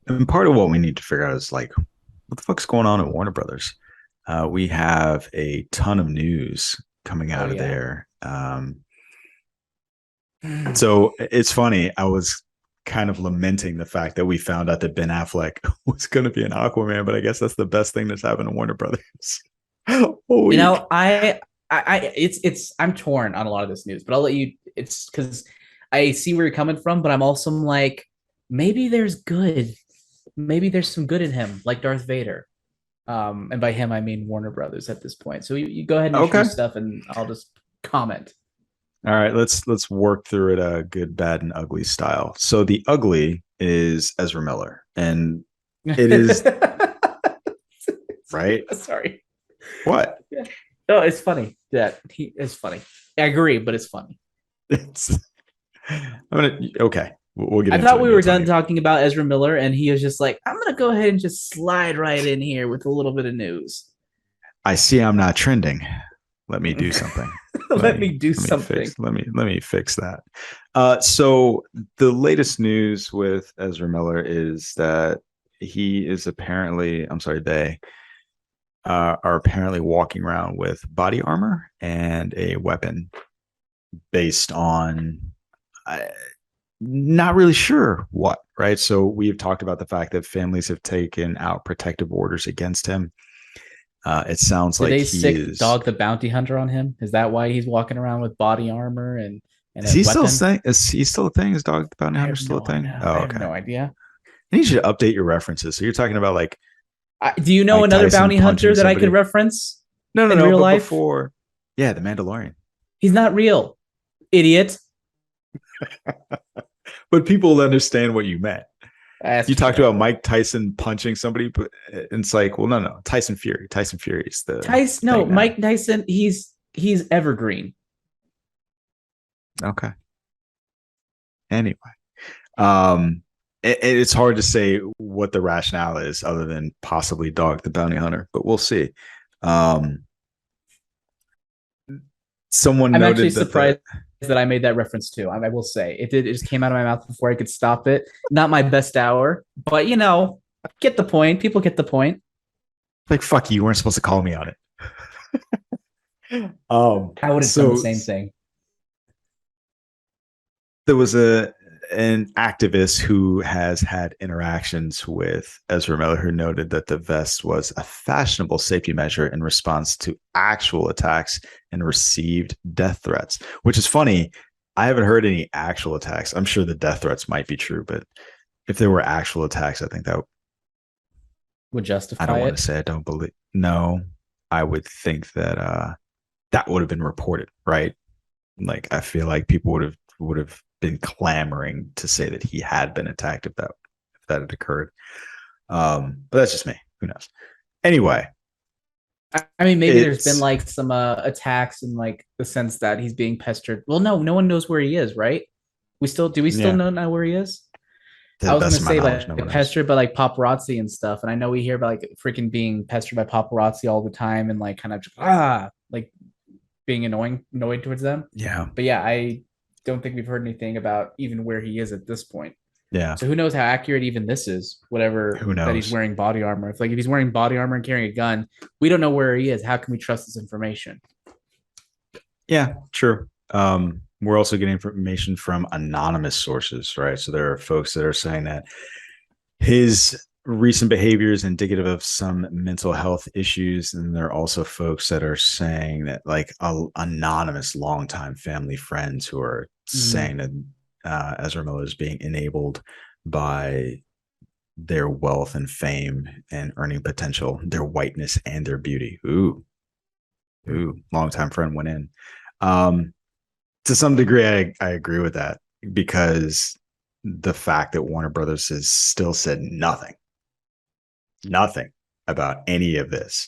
And part of what we need to figure out is like, what the fuck's going on at Warner Brothers? We have a ton of news coming out of there. So it's funny. I was kind of lamenting the fact that we found out that Ben Affleck was going to be an Aquaman, but I guess that's the best thing that's happened to Warner Brothers. I'm torn on a lot of this news, but I'll let you. It's because I see where you're coming from, but I'm also like, maybe there's some good in him, like Darth Vader. And by him, I mean Warner Brothers at this point. So you go ahead and introduce stuff, and I'll just comment. All right, let's work through it good, bad, and ugly style. So the ugly is Ezra Miller, and it is right. Sorry. What? Yeah. No, it's funny. That he is funny. I agree, but it's funny. Okay. We'll get. I thought we were done talking about Ezra Miller, and he was just like, "I'm gonna go ahead and just slide right in here with a little bit of news." I see. I'm not trending. Let me do something. Let me fix that. So the latest news with Ezra Miller is that he is apparently, they are apparently walking around with body armor and a weapon based on, not really sure what, right? So we've talked about the fact that families have taken out protective orders against him. It sounds like sick Dog the Bounty Hunter on him. Is that why he's walking around with body armor and is he still saying? Is he still a thing? Is Dog the Bounty Hunter still a thing? I have no idea. I need you to update your references. So you're talking about like. Do you know another bounty hunter that I could reference? No, real life. Before, the Mandalorian. He's not real, idiot. But people understand what you meant. You talked about Mike Tyson punching somebody, but it's like, well, no, Tyson Fury. Tyson Fury is the Mike Tyson. He's evergreen. Okay. Anyway, it's hard to say what the rationale is, other than possibly Dog the Bounty Hunter, but we'll see. Someone I'm noted actually surprised that I made that reference too. I will say it just came out of my mouth before I could stop it. Not my best hour, but get the point. People get the point. Like, fuck you weren't supposed to call me on it. I would have done the same thing. There was an activist who has had interactions with Ezra Miller who noted that the vest was a fashionable safety measure in response to actual attacks and received death threats, which is funny. I haven't heard any actual attacks. I'm sure the death threats might be true, but if there were actual attacks, I think that would justify I don't want it. to say I don't believe. No, I would think that that would have been reported, right? Like I feel like people would have been clamoring to say that he had been attacked if that had occurred. But that's just me. Who knows? Anyway, I mean, maybe there's been it's like some attacks in like the sense that he's being pestered. Well, no one knows where he is, right? Do we still yeah. know now where he is? To I the was best gonna of my say knowledge, like no one knows. pestered by like paparazzi and stuff, and I know we hear about like freaking being pestered by paparazzi all the time and like kind of just, like being annoyed towards them. Yeah, But yeah, I don't think we've heard anything about even where he is at this point. yeah. So who knows how accurate even this is? Whatever Who that he's knows? wearing body armor. If he's wearing body armor and carrying a gun, we don't know where he is. How can we trust this information? Yeah, true. We're also getting information from anonymous sources, right? So there are folks that are saying that his recent behavior is indicative of some mental health issues, and there are also folks that are saying that, like, anonymous longtime family friends who are saying that Ezra Miller is being enabled by their wealth and fame and earning potential, their whiteness and their beauty. Ooh, longtime friend went in. To some degree, I agree with that, because the fact that Warner Brothers has still said nothing about any of this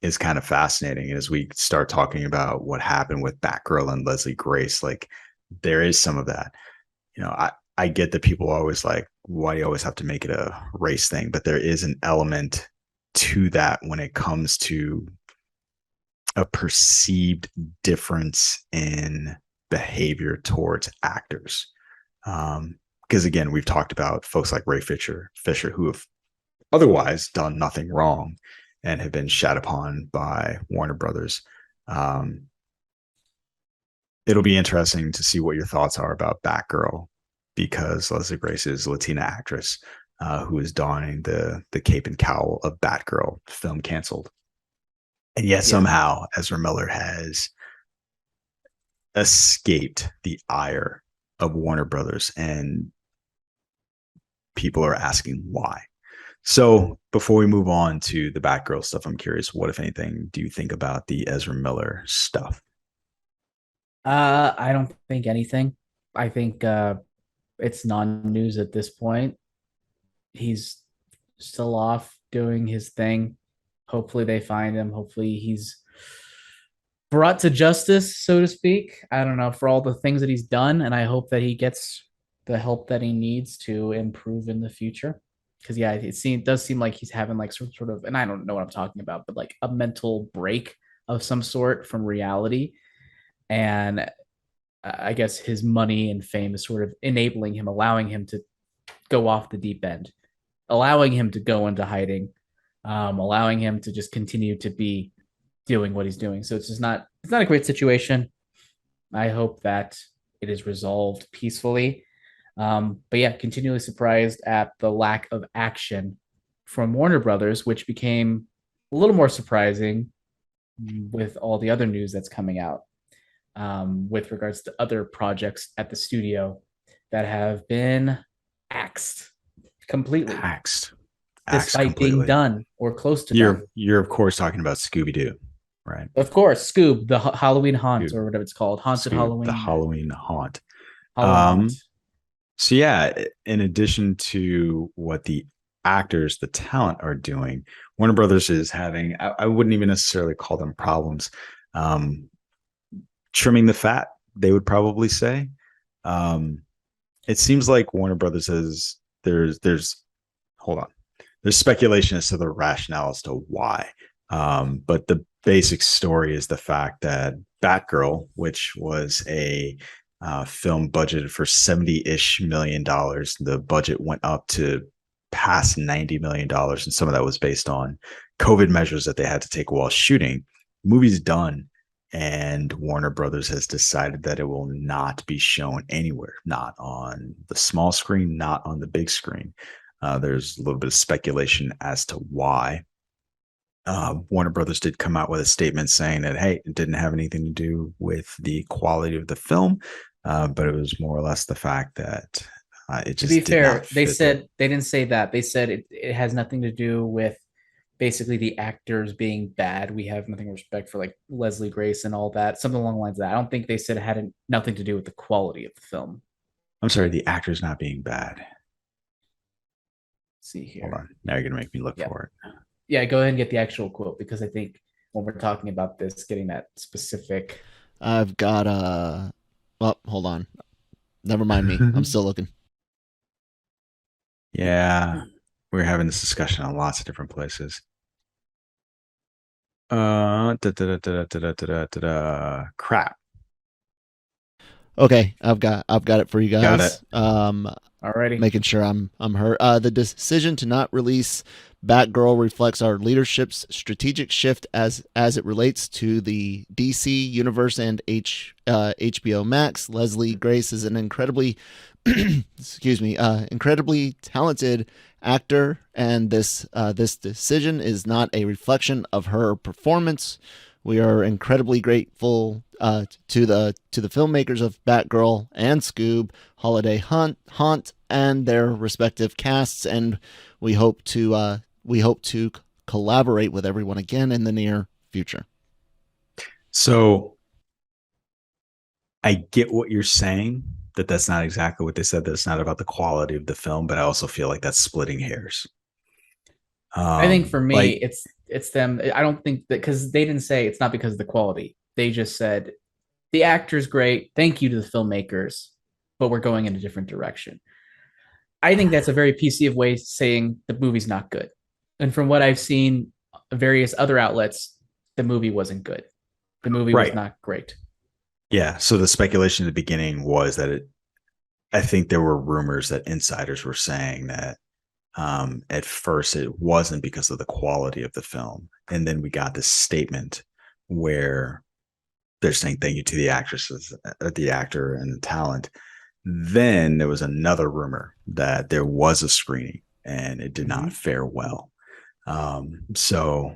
is kind of fascinating. As we start talking about what happened with Batgirl and Leslie Grace, like, there is some of that. I get that people are always like, why do you always have to make it a race thing? But there is an element to that when it comes to a perceived difference in behavior towards actors. Because again, we've talked about folks like Ray Fisher who have otherwise done nothing wrong and have been shat upon by Warner Brothers. It'll be interesting to see what your thoughts are about Batgirl, because Leslie Grace is a Latina actress who is donning the cape and cowl of Batgirl, film canceled. And yet somehow Ezra Miller has escaped the ire of Warner Brothers, and people are asking why. So before we move on to the Batgirl stuff, I'm curious, what, if anything, do you think about the Ezra Miller stuff? I don't think anything. I think it's non-news at this point. He's still off doing his thing. Hopefully they find him. Hopefully he's brought to justice, so to speak. I don't know, for all the things that he's done, and I hope that he gets the help that he needs to improve in the future. Because it does seem like he's having like some sort of, and I don't know what I'm talking about, but like a mental break of some sort from reality. And I guess his money and fame is sort of enabling him, allowing him to go off the deep end, allowing him to go into hiding, allowing him to just continue to be doing what he's doing. So it's not a great situation. I hope that it is resolved peacefully. But yeah, continually surprised at the lack of action from Warner Brothers, which became a little more surprising with all the other news that's coming out with regards to other projects at the studio that have been axed completely. Despite completely being done or close to done. You're of course talking about Scooby-Doo, right? Of course, Scoob, the Halloween Haunt, or whatever it's called, Haunted Scoob, Halloween. The Halloween Haunt. Haunt. So yeah, in addition to what the actors, the talent are doing, Warner Brothers is having, I wouldn't even necessarily call them problems, trimming the fat, they would probably say. It seems like Warner Brothers has, there's speculation as to the rationale as to why. But the basic story is the fact that Batgirl, which was a film budgeted for $70-ish million, the budget went up to past $90 million, and some of that was based on COVID measures that they had to take while shooting. The movie's done, and Warner Brothers has decided that it will not be shown anywhere, not on the small screen, not on the big screen. There's a little bit of speculation as to why. Warner Brothers did come out with a statement saying that, hey, it didn't have anything to do with the quality of the film, but it was more or less the fact that It To just be did fair, not they fit said they didn't say that. They said it has nothing to do with basically the actors being bad. We have nothing respect for like Leslie Grace and all that, something along the lines of that. I don't think they said it had nothing to do with the quality of the film. I'm sorry, the actor's not being bad. Let's see here. Hold on. Now you're going to make me look Yeah. for it. Yeah, go ahead and get the actual quote, because I think when we're talking about this, getting that specific. I've got well, hold on. Never mind me. I'm still looking. Yeah. We're having this discussion on lots of different places. Crap. Okay, I've got it for you guys. Got it. Alrighty. Making sure I'm heard. The decision to not release Batgirl reflects our leadership's strategic shift as it relates to the DC universe and HBO Max. Leslie Grace is an incredibly incredibly talented actor, and this decision is not a reflection of her performance. We are incredibly grateful to the filmmakers of Batgirl and Scoob, Holiday Haunt, and their respective casts, and we hope to collaborate with everyone again in the near future. So I get what you're saying, that's not exactly what they said, that it's not about the quality of the film, but I also feel like that's splitting hairs. I think for me, it's them. I don't think that, because they didn't say it's not because of the quality. They just said the actor's great. Thank you to the filmmakers, but we're going in a different direction. I think that's a very PC of way saying the movie's not good. And from what I've seen, various other outlets, the movie wasn't good. The movie was not great. Yeah. So the speculation at the beginning was that I think there were rumors that insiders were saying that at first it wasn't because of the quality of the film. And then we got this statement where they're saying thank you to the actresses, the actor and the talent. Then there was another rumor that there was a screening and it did not fare well. So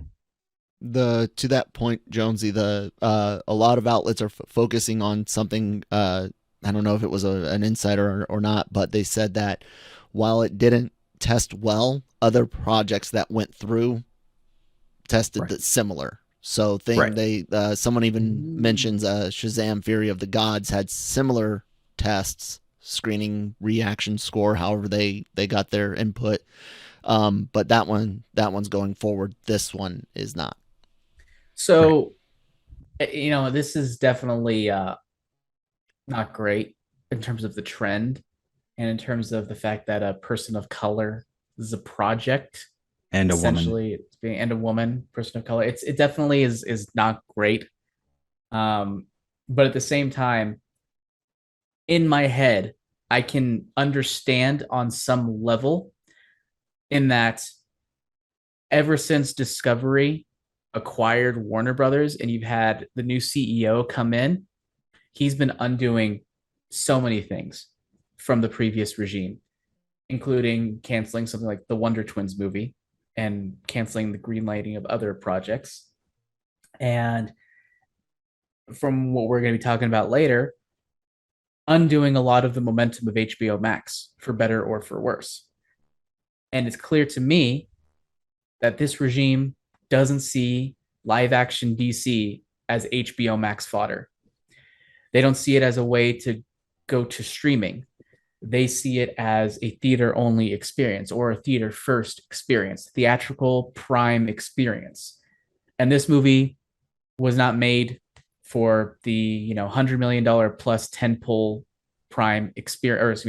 to that point, Jonesy, a lot of outlets are focusing on something. I don't know if it was an insider or not, but they said that while it didn't test well, other projects that went through tested similar. So someone even mentions Shazam! Fury of the Gods had similar tests, screening, reaction score, however they got their input. But that one's going forward. This one is not. So, this is definitely not great in terms of the trend, and in terms of the fact that a person of color is a project, and a essentially woman, and a woman, person of color. It definitely is not great. But at the same time, in my head, I can understand on some level, in that ever since Discovery acquired Warner Brothers and you've had the new CEO come in, he's been undoing so many things from the previous regime, including canceling something like the Wonder Twins movie and canceling the green lighting of other projects. And from what we're going to be talking about later, undoing a lot of the momentum of HBO Max, for better or for worse. And it's clear to me that this regime doesn't see live action DC as HBO Max fodder. They don't see it as a way to go to streaming. They see it as a theater only experience, or a theater first experience, theatrical prime experience. And this movie was not made for the $100 million plus tentpole prime experience,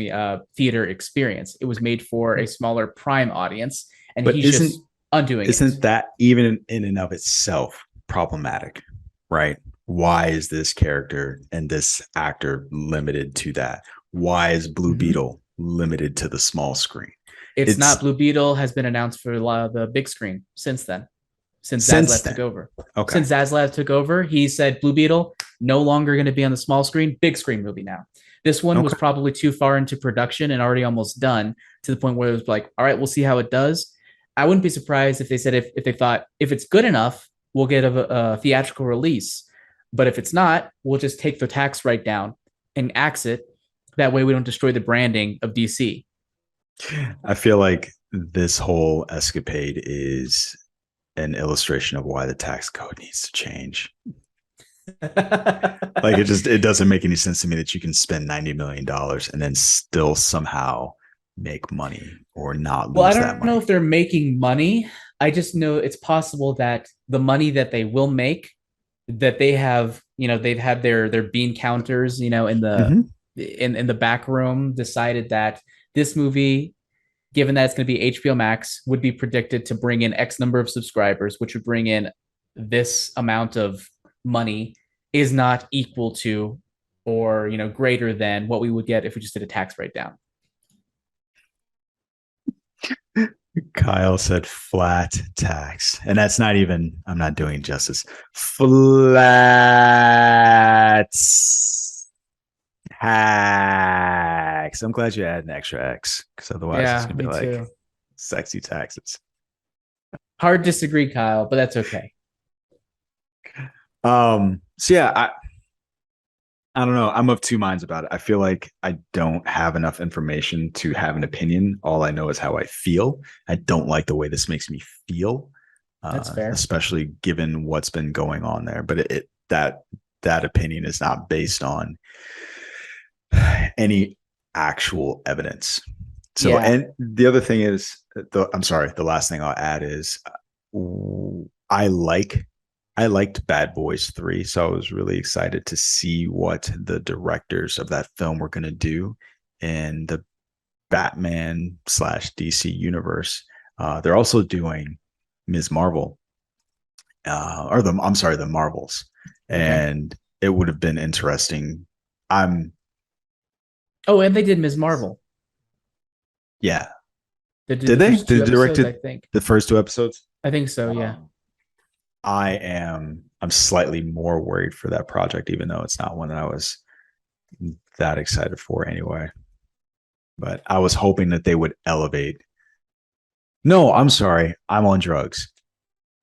theater experience. It was made for a smaller prime audience, and he's just undoing it. Isn't that even in and of itself problematic, right? Why is this character and this actor limited to that? Why is Blue Beetle limited to the small screen? It's not. Blue Beetle has been announced for the big screen since then. Since Zaslav took over. Okay. Since Zaslav took over, he said Blue Beetle no longer going to be on the small screen, big screen movie now. This one was probably too far into production and already almost done, to the point where it was like, all right, we'll see how it does. I wouldn't be surprised if they said if they thought if it's good enough, we'll get a theatrical release. But if it's not, we'll just take the tax write down and axe it that way we don't destroy the branding of DC. I feel like this whole escapade is an illustration of why the tax code needs to change. Like it doesn't make any sense to me that you can spend $90 million and then still somehow make money or not lose that money. Well, I don't know if they're making money. I just know it's possible that the money that they will make, that they have, they've had their bean counters, in the in the back room, decided that this movie, given that it's going to be HBO Max, would be predicted to bring in X number of subscribers, which would bring in this amount of money, is not equal to or greater than what we would get if we just did a tax breakdown. Kyle said flat tax, and that's not even, I'm not doing justice. Flat tax. I'm glad you add an extra X, because otherwise it's gonna be like too. Sexy taxes. Hard disagree, Kyle, but that's okay. So yeah, I don't know. I'm of two minds about it. I feel like I don't have enough information to have an opinion. All I know is how I feel. I don't like the way this makes me feel. That's fair. Especially given what's been going on there. But that opinion is not based on any actual evidence. So, yeah. And the other thing is, the last thing I'll add is I liked Bad Boys 3, so I was really excited to see what the directors of that film were going to do in the Batman/DC universe. They're also doing Ms. Marvel, the Marvels, and it would have been interesting. And they did Ms. Marvel. Yeah. Did they direct I think the first 2 episodes? I think so, yeah. I'm slightly more worried for that project, even though it's not one that I was that excited for anyway. But I was hoping that they would elevate. No, I'm sorry. I'm on drugs.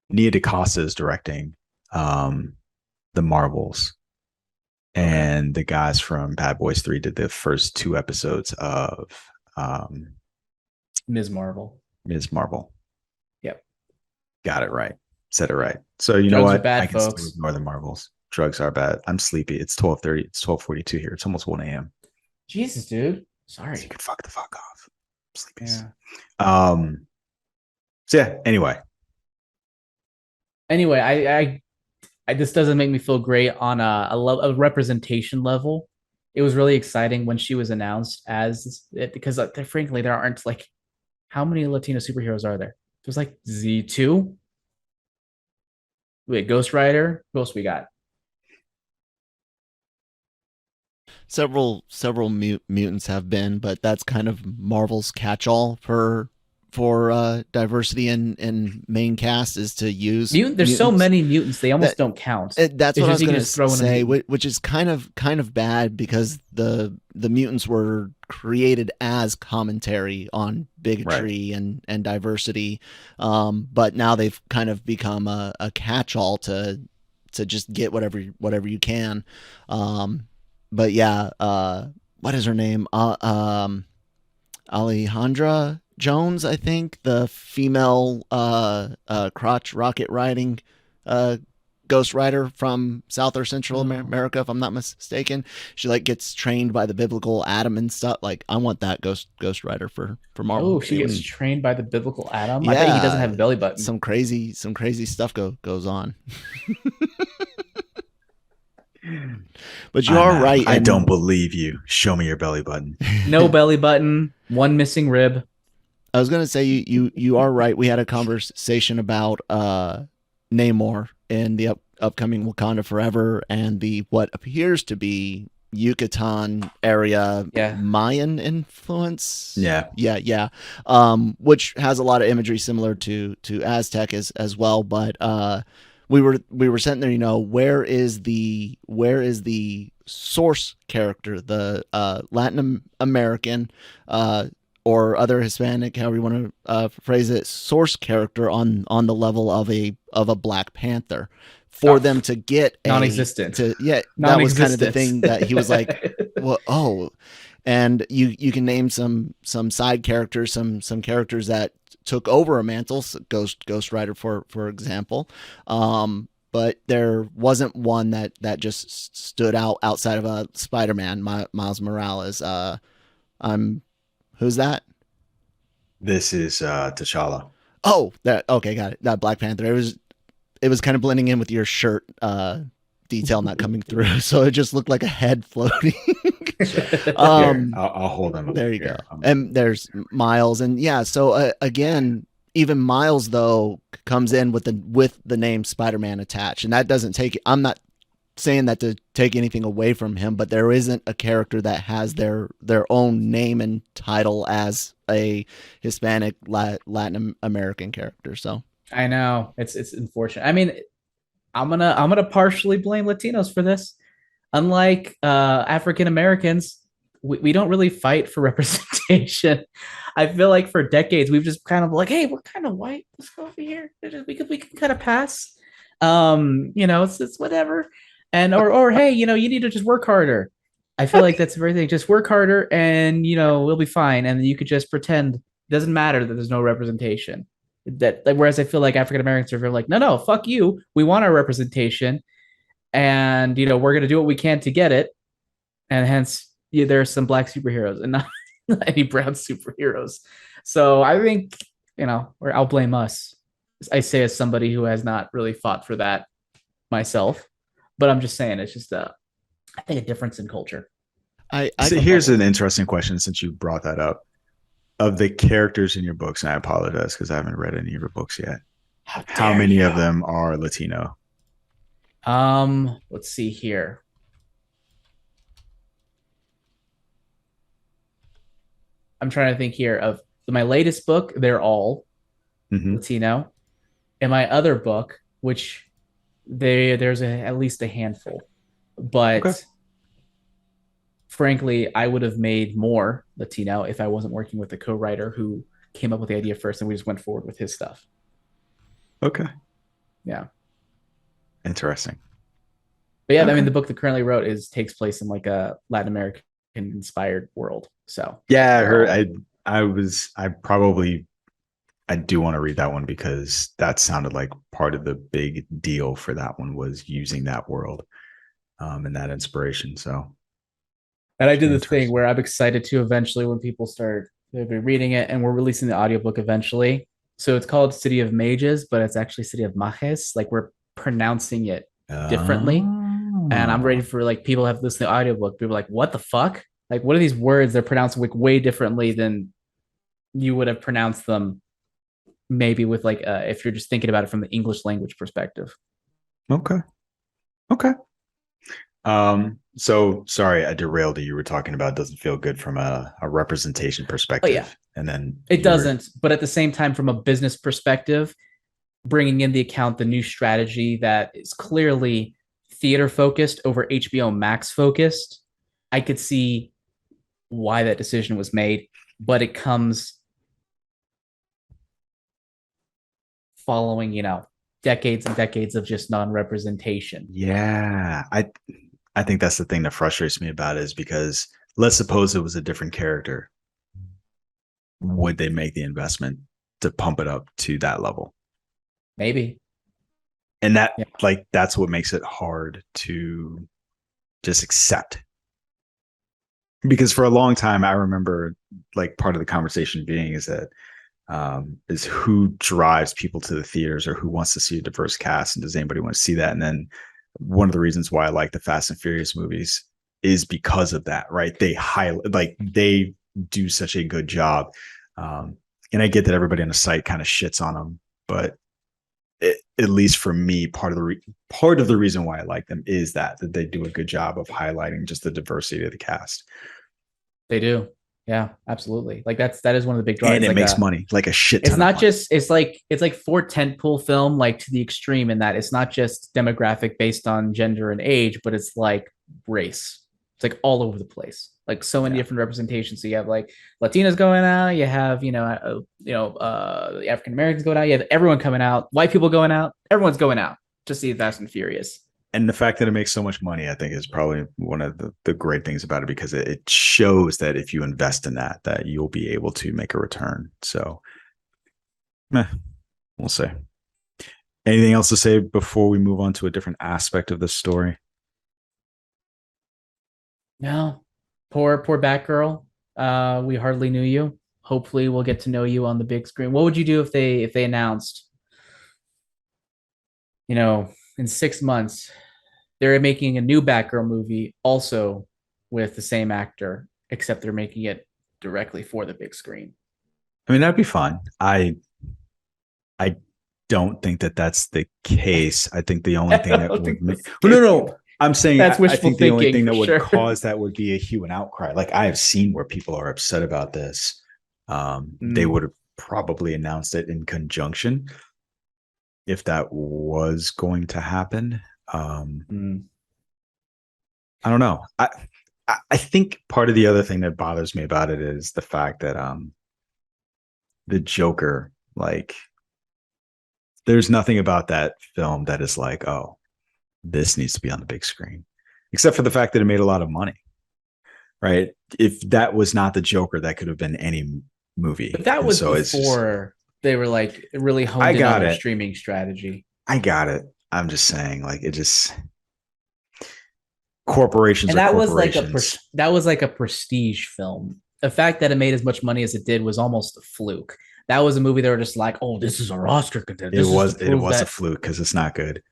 Nia DaCosta is directing the Marvels. And the guys from Bad Boys 3 did the first 2 episodes of Ms. Marvel. Yep. Got it right. Said it right. So you Drugs know what? Are bad, I can folks. still ignore the Marvels. Drugs are bad. I'm sleepy. It's 12:30. It's 12:42 here. It's almost 1 a.m. Jesus, dude. Sorry. So you could fuck the fuck off. I'm sleepy. Yeah. So yeah. Anyway, I this doesn't make me feel great on a representation level. It was really exciting when she was announced as it, because frankly there aren't how many Latino superheroes are there? There's Z2. Wait, Ghost Rider. Who else we got? Several mutants have been, but that's kind of Marvel's catch-all for diversity in main cast, is to use there's mutants. So many mutants they almost don't count. That's what I was going to say, which is kind of bad, because the mutants were created as commentary on bigotry and diversity, but now they've kind of become a catch-all to just get whatever you can. But yeah, what is her name? Alejandra Jones, I think, the female crotch rocket riding Ghost Rider from South or Central America, if I'm not mistaken. She gets trained by the biblical Adam and stuff. I want that Ghost Rider for Marvel. Oh, she gets trained by the biblical Adam. Yeah, I bet he doesn't have a belly button. Some crazy stuff goes on. But you are right. I don't believe you. Show me your belly button. No belly button. One missing rib. I was going to say you are right. We had a conversation about Namor in the upcoming Wakanda Forever and the what appears to be Yucatan area Mayan influence. Yeah. Which has a lot of imagery similar to Aztec as well. But we were sitting there, where is the source character, the Latin American or other Hispanic, however you want to phrase it, source character on the level of a Black Panther, for them to get non-existent. That was kind of the thing that he was like, well, And you can name some side characters, some characters that took over a mantle, Ghost Rider for example. But there wasn't one that just stood out outside of a Spider-Man, Miles Morales. Who's that? This is T'Challa. Oh, okay, got it. That Black Panther. It was kind of blending in with your shirt detail not coming through, so it just looked like a head floating. I'll hold them up. There you go. And there's Miles, and yeah. So again, even Miles though comes in with the name Spider-Man attached, and that doesn't take. I'm not saying that to take anything away from him, but there isn't a character that has their own name and title as a Hispanic Latin American character. So I know it's unfortunate. I mean, I'm gonna partially blame Latinos for this. Unlike African Americans, we don't really fight for representation. I feel like for decades we've just kind of like, hey, we're kind of white. Let's go over here. We can kind of pass. It's whatever. And or hey, you need to just work harder. I feel like that's everything. Just work harder, and we'll be fine. And you could just pretend it doesn't matter that there's no representation. Whereas I feel like African Americans are like, no, fuck you. We want our representation, and we're gonna do what we can to get it. And hence, there are some black superheroes and not any brown superheroes. So I think or I'll blame us. I say as somebody who has not really fought for that myself. But I'm just saying, it's just I think a difference in culture. So here's an interesting question since you brought that up. Of the characters in your books, and I apologize because I haven't read any of your books yet. How many of them are Latino? Let's see here. I'm trying to think here of my latest book. They're all Latino. In my other book, which there's at least a handful, but frankly, I would have made more Latino if I wasn't working with the co-writer who came up with the idea first, and we just went forward with his stuff. Okay. Yeah. Interesting. But yeah, I mean, the book that currently wrote takes place in like a Latin American inspired world. So yeah, I heard. I do want to read that one because that sounded like part of the big deal for that one was using that world and that inspiration. So, and I did the thing where I'm excited to eventually when people they'll be reading it, and we're releasing the audiobook eventually. So it's called City of Mages, but it's actually City of Mages. Like we're pronouncing it differently. And I'm ready for like people have listened to the audiobook. People are like, what the fuck? Like, what are these words? They're pronounced like way differently than you would have pronounced them. Maybe with like if you're just thinking about it from the English language perspective. Okay. So sorry, I derailed you. You were talking about doesn't feel good from a representation perspective. Oh, yeah. And then it doesn't, but at the same time, from a business perspective, bringing in the account the new strategy that is clearly theater focused over HBO Max focused, I could see why that decision was made, but it comes following, decades and decades of just non-representation. Yeah. I think that's the thing that frustrates me about it is because let's suppose it was a different character. Would they make the investment to pump it up to that level? Maybe. And that's what makes it hard to just accept. Because for a long time, I remember like part of the conversation being is that is who drives people to the theaters or who wants to see a diverse cast, and does anybody want to see that? And then one of the reasons why I like the Fast and Furious movies is because of that, right? They do such a good job. And I get that everybody on the site kind of shits on them, but at least for me, part of the reason why I like them is that they do a good job of highlighting just the diversity of the cast. They do. Yeah, absolutely. Like that is one of the big drives. And it makes money, like a shit ton. It's not just, it's like for tentpole film, like to the extreme in that it's not just demographic based on gender and age, but it's like race. It's like all over the place. Like so many different representations. So you have like Latinos going out, you have, the African Americans going out, you have everyone coming out, white people going out, everyone's going out to see Fast and Furious. And the fact that it makes so much money, I think, is probably one of the great things about it, because it shows that if you invest in that you'll be able to make a return. So, we'll see. Anything else to say before we move on to a different aspect of the story? No. Poor Batgirl. We hardly knew you. Hopefully we'll get to know you on the big screen. What would you do if they announced, in 6 months they're making a new Batgirl movie also with the same actor, except they're making it directly for the big screen? I mean, that'd be fun. I don't think that that's the case. I think the only thing that would make... No. I'm saying that's wishful I think the only thing that would sure. cause that would be a hue and outcry. Like, I have seen where people are upset about this. They would have probably announced it in conjunction if that was going to happen. I don't know. I think part of the other thing that bothers me about it is the fact that the Joker, like, there's nothing about that film that is like, oh, this needs to be on the big screen, except for the fact that it made a lot of money, right? If that was not the Joker, that could have been any movie. But that was before they were like really honed in on their streaming strategy. I got it. I'm just saying, like, it just... corporations and that are corporations. Was like a prestige film. The fact that it made as much money as it did was almost a fluke. That was a movie they were just like, oh, this is our Oscar contender. It was a fluke because it's not good.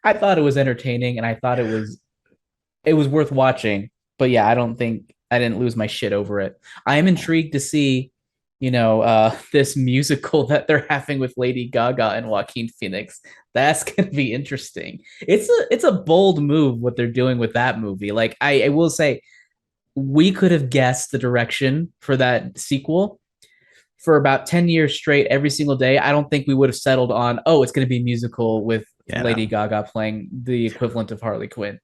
I thought it was entertaining, and I thought it was worth watching. But yeah, I didn't lose my shit over it. I am intrigued to see, this musical that they're having with Lady Gaga and Joaquin Phoenix. That's gonna be interesting. It's a bold move what they're doing with that movie. Like, I will say, we could have guessed the direction for that sequel for about 10 years straight, every single day. I don't think we would have settled on, oh, it's going to be a musical with Lady Gaga playing the equivalent of Harley Quinn.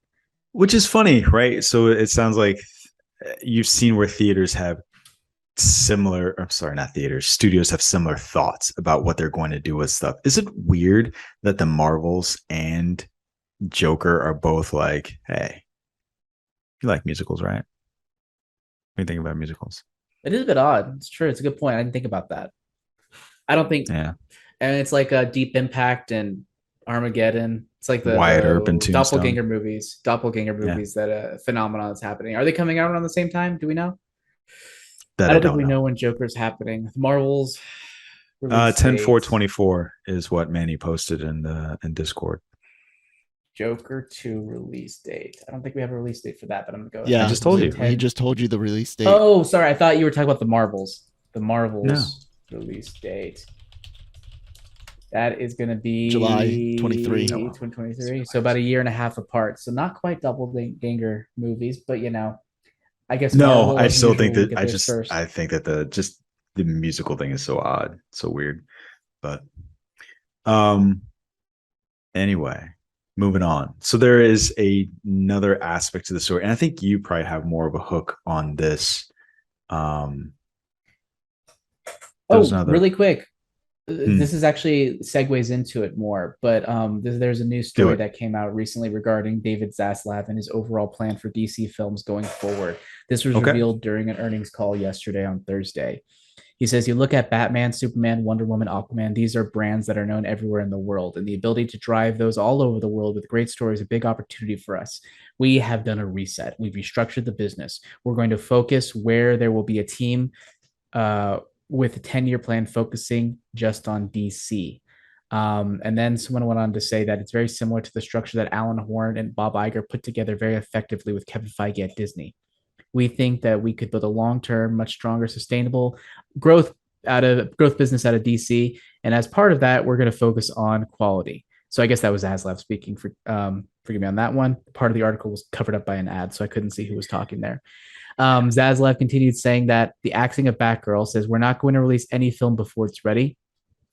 Which is funny, right? So it sounds like you've seen where studios have similar thoughts about what they're going to do with stuff. Is it weird that the Marvels and Joker are both like, hey, you like musicals, right? What do you think about musicals? It is a bit odd. It's true. It's a good point. I didn't think about that. I don't think... Yeah. And it's like a Deep Impact and Armageddon. It's like the Wyatt Earp and doppelganger movies. That phenomenon that's happening. Are they coming out around the same time? Do we know? I don't think we know when Joker's happening. Marvel's 10/4/24 is what Manny posted in Discord. Joker 2 release date. I don't think we have a release date for that, but I'm gonna go. Yeah, I just told you. He just told you the release date. Oh, sorry. I thought you were talking about the Marvels. The Marvels release date. That is going to be July 23. 2023. So about a year and a half apart. So not quite doppelganger movies, but I guess. No, I still think that I think that the musical thing is so odd, so weird. But anyway, moving on. So there is another aspect to the story, and I think you probably have more of a hook on this. Really quick. This is actually segues into it more, but there's a news story that came out recently regarding David Zaslav and his overall plan for DC films going forward. This was revealed during an earnings call yesterday on Thursday. He says, you look at Batman, Superman, Wonder Woman, Aquaman, these are brands that are known everywhere in the world, and the ability to drive those all over the world with great stories is a big opportunity for us. We have done a reset. We've restructured the business. We're going to focus where there will be a team with a 10-year plan focusing just on DC. And then someone went on to say that it's very similar to the structure that Alan Horn and Bob Iger put together very effectively with Kevin Feige at Disney. We think that we could build a long-term, much stronger, sustainable growth business out of DC. And as part of that, we're going to focus on quality. So I guess that was Zaslav speaking. Forgive me on that one. Part of the article was covered up by an ad, so I couldn't see who was talking there. Zaslav continued saying that the acting of Batgirl says, we're not going to release any film before it's ready.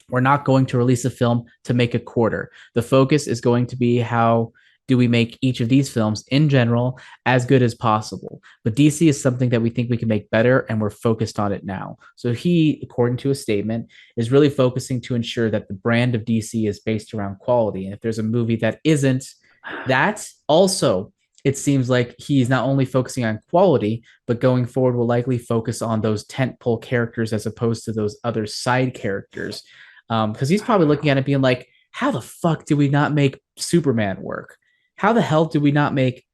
We're not going to release a film to make a quarter. The focus is going to be how do we make each of these films in general as good as possible? But DC is something that we think we can make better, and we're focused on it now. So he, according to a statement, is really focusing to ensure that the brand of DC is based around quality. And if there's a movie that isn't, that also, it seems like he's not only focusing on quality, but going forward will likely focus on those tentpole characters as opposed to those other side characters. Because he's probably looking at it being like, how the fuck do we not make Superman work? How the hell do we not make,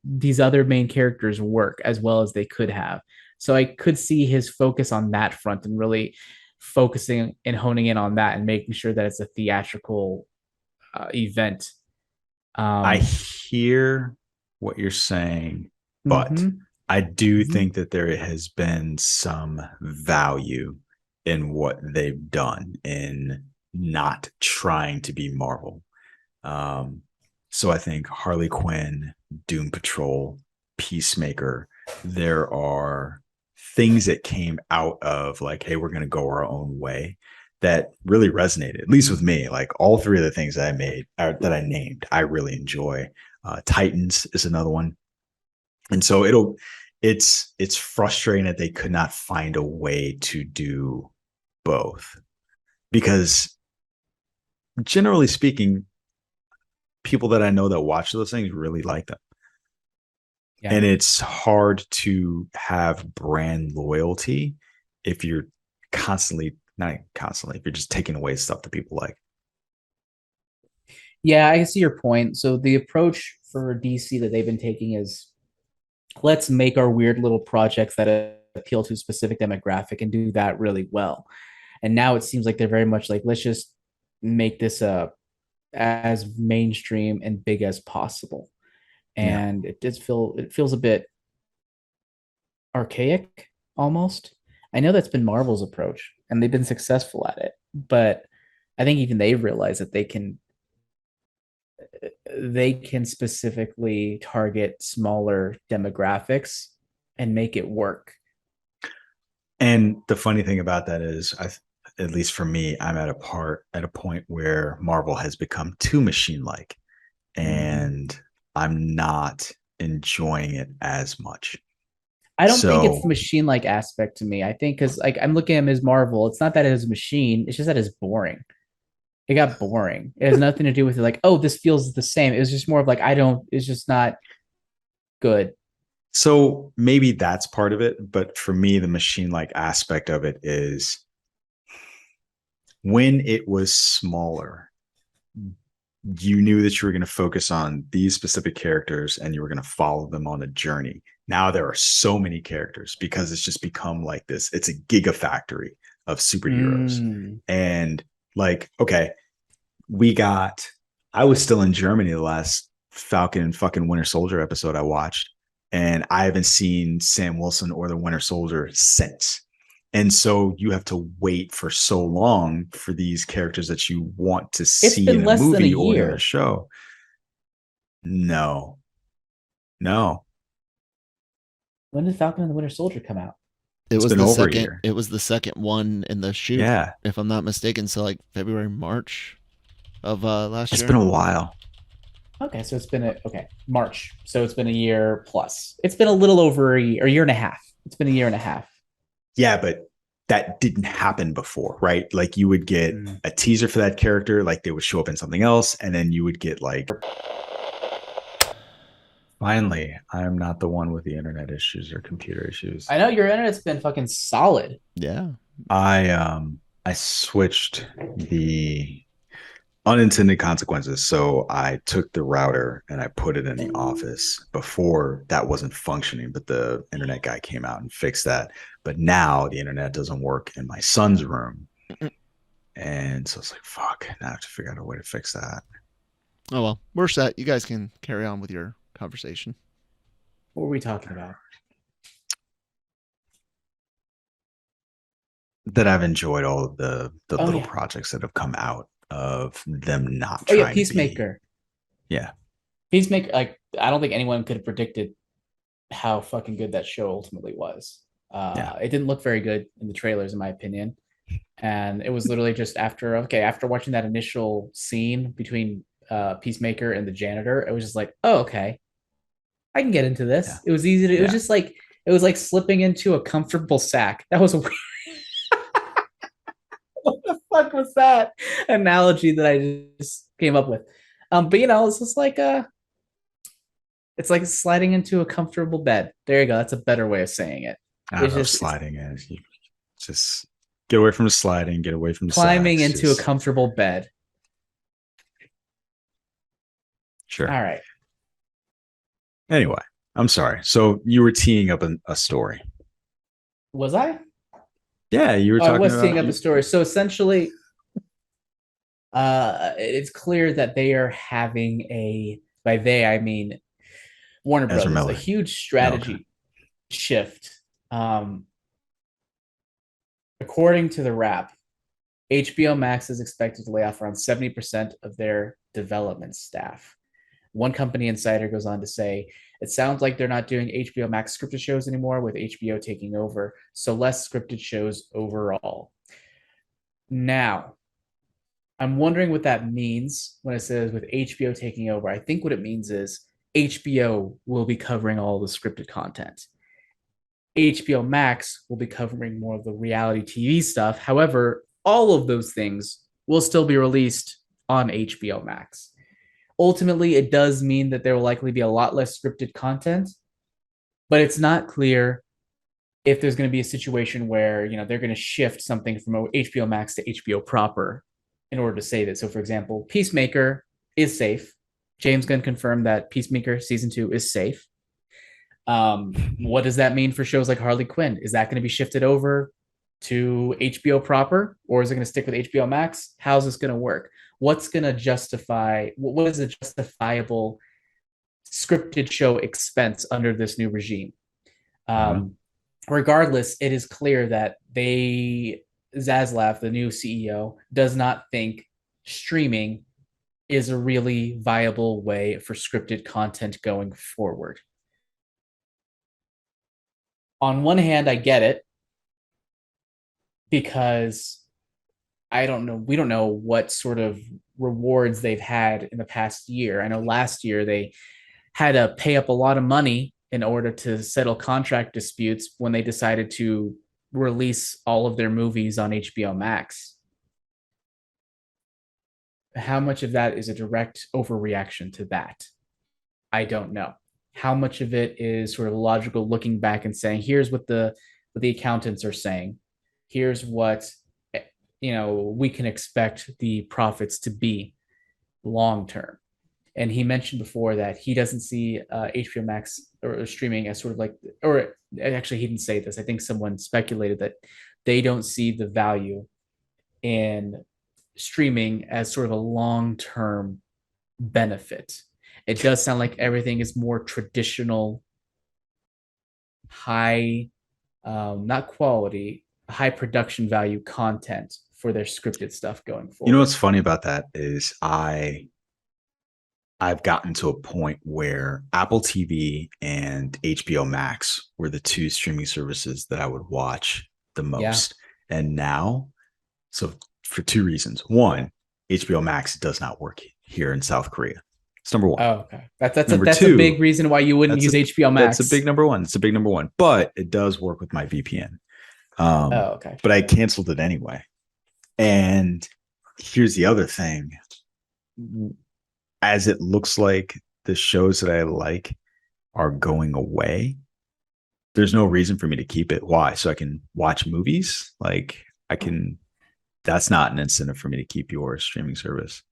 these other main characters work as well as they could have? So I could see his focus on that front and really focusing and honing in on that and making sure that it's a theatrical event. I hear what you're saying, but I do think that there has been some value in what they've done in not trying to be Marvel. So I think Harley Quinn, Doom Patrol, Peacemaker, there are things that came out of like, hey, we're going to go our own way that really resonated, at least with me. Like all three of the things that I made that I named, I really enjoy. Titans is another one. And so it's frustrating that they could not find a way to do both, because generally speaking, people that I know that watch those things really like them. Yeah. And it's hard to have brand loyalty if you're if you're just taking away stuff that people like. Yeah, I see your point. So the approach for DC that they've been taking is, let's make our weird little projects that appeal to a specific demographic and do that really well. And now it seems like they're very much like, let's just make this as mainstream and big as possible. And it feels a bit archaic almost. I know that's been Marvel's approach and they've been successful at it, but I think even they realize that they can specifically target smaller demographics and make it work. And the funny thing about that is, at least for me, I'm at a point where Marvel has become too machine-like, and I'm not enjoying it as much. I don't think it's the machine-like aspect to me. I think because like I'm looking at him as Marvel, it's not that it is a machine, it's just that it's boring. It got boring. It has nothing to do with it. Like, oh, this feels the same. It was just more of like, it's just not good. So maybe that's part of it. But for me, the machine-like aspect of it is when it was smaller, you knew that you were going to focus on these specific characters and you were going to follow them on a journey. Now there are so many characters because it's just become like this. It's a gigafactory of superheroes. And like, okay, I was still in Germany the last Falcon and fucking Winter Soldier episode I watched, and I haven't seen Sam Wilson or the Winter Soldier since. And so you have to wait for so long for these characters that you want to see in a movie or in a show. No. When did Falcon and the Winter Soldier come out? It was the second one in the shoot. Yeah. If I'm not mistaken. So like February, March of last year. It's been a while. Okay, so it's been March. So it's been a year plus. It's been a little over a year and a half. It's been a year and a half. Yeah, but that didn't happen before, right? Like you would get a teaser for that character, like they would show up in something else, and then you would get like, finally, I am not the one with the internet issues or computer issues. I know your internet's been fucking solid. Yeah. I switched the unintended consequences. So I took the router and I put it in the office. Before that wasn't functioning, but the internet guy came out and fixed that. But now the internet doesn't work in my son's room. And so it's like, fuck, now I have to figure out a way to fix that. Oh, well, we're set. You guys can carry on with your conversation. What were we talking about? That I've enjoyed all of the little projects that have come out of them not trying Peacemaker. Yeah. Peacemaker, like, I don't think anyone could have predicted how fucking good that show ultimately was. It didn't look very good in the trailers, in my opinion. And it was literally just after watching that initial scene between Peacemaker and the janitor, it was just like, oh, okay, I can get into this. Yeah. It was easy to, it was just like, it was like slipping into a comfortable sack. That was a weird. What the fuck was that analogy that I just came up with? But it's just like it's like sliding into a comfortable bed. There you go. That's a better way of saying it. I don't know, sliding is just get away from the sliding, get away from the climbing into a comfortable bed. Sure. All right. Anyway, I'm sorry. So you were teeing up a story. Was I? Yeah, you were talking about... I was teeing up a story. So essentially, it's clear that they are having by they, I mean Warner Brothers, a huge strategy shift. According to the Wrap, HBO Max is expected to lay off around 70% of their development staff. One company insider goes on to say, it sounds like they're not doing HBO Max scripted shows anymore with HBO taking over, so less scripted shows overall. Now, I'm wondering what that means when it says with HBO taking over. I think what it means is HBO will be covering all the scripted content. HBO Max will be covering more of the reality TV stuff. However, all of those things will still be released on HBO Max. Ultimately, it does mean that there will likely be a lot less scripted content, but it's not clear if there's going to be a situation where, they're going to shift something from HBO Max to HBO proper in order to save it. So, for example, Peacemaker is safe. James Gunn confirmed that Peacemaker season 2 is safe. What does that mean for shows like Harley Quinn? Is that going to be shifted over to HBO proper, or is it going to stick with HBO Max? How's this going to work? What's going to justify, what is a justifiable scripted show expense under this new regime? Regardless, it is clear that Zaslav, the new CEO, does not think streaming is a really viable way for scripted content going forward. On one hand, I get it, because we don't know what sort of rewards they've had in the past year. I know last year they had to pay up a lot of money in order to settle contract disputes when they decided to release all of their movies on HBO Max. How much of that is a direct overreaction to that? I don't know. How much of it is sort of logical looking back and saying, here's what the accountants are saying. Here's what we can expect the profits to be long term. And he mentioned before that he doesn't see HBO Max or streaming as sort of like, or actually he didn't say this. I think someone speculated that they don't see the value in streaming as sort of a long-term benefit. It does sound like everything is more traditional, high, not quality, high production value content for their scripted stuff going forward. You know what's funny about that is I've gotten to a point where Apple TV and HBO Max were the two streaming services that I would watch the most. Yeah. And now, so for two reasons. One, HBO Max does not work here in South Korea. It's number one. Oh, okay. That's a big reason why you wouldn't use HBO Max. That's a big number one. It's a big number one. But it does work with my VPN. Okay. But I canceled it anyway. And here's the other thing. As it looks like the shows that I like are going away, there's no reason for me to keep it. Why? So I can watch movies? That's not an incentive for me to keep your streaming service.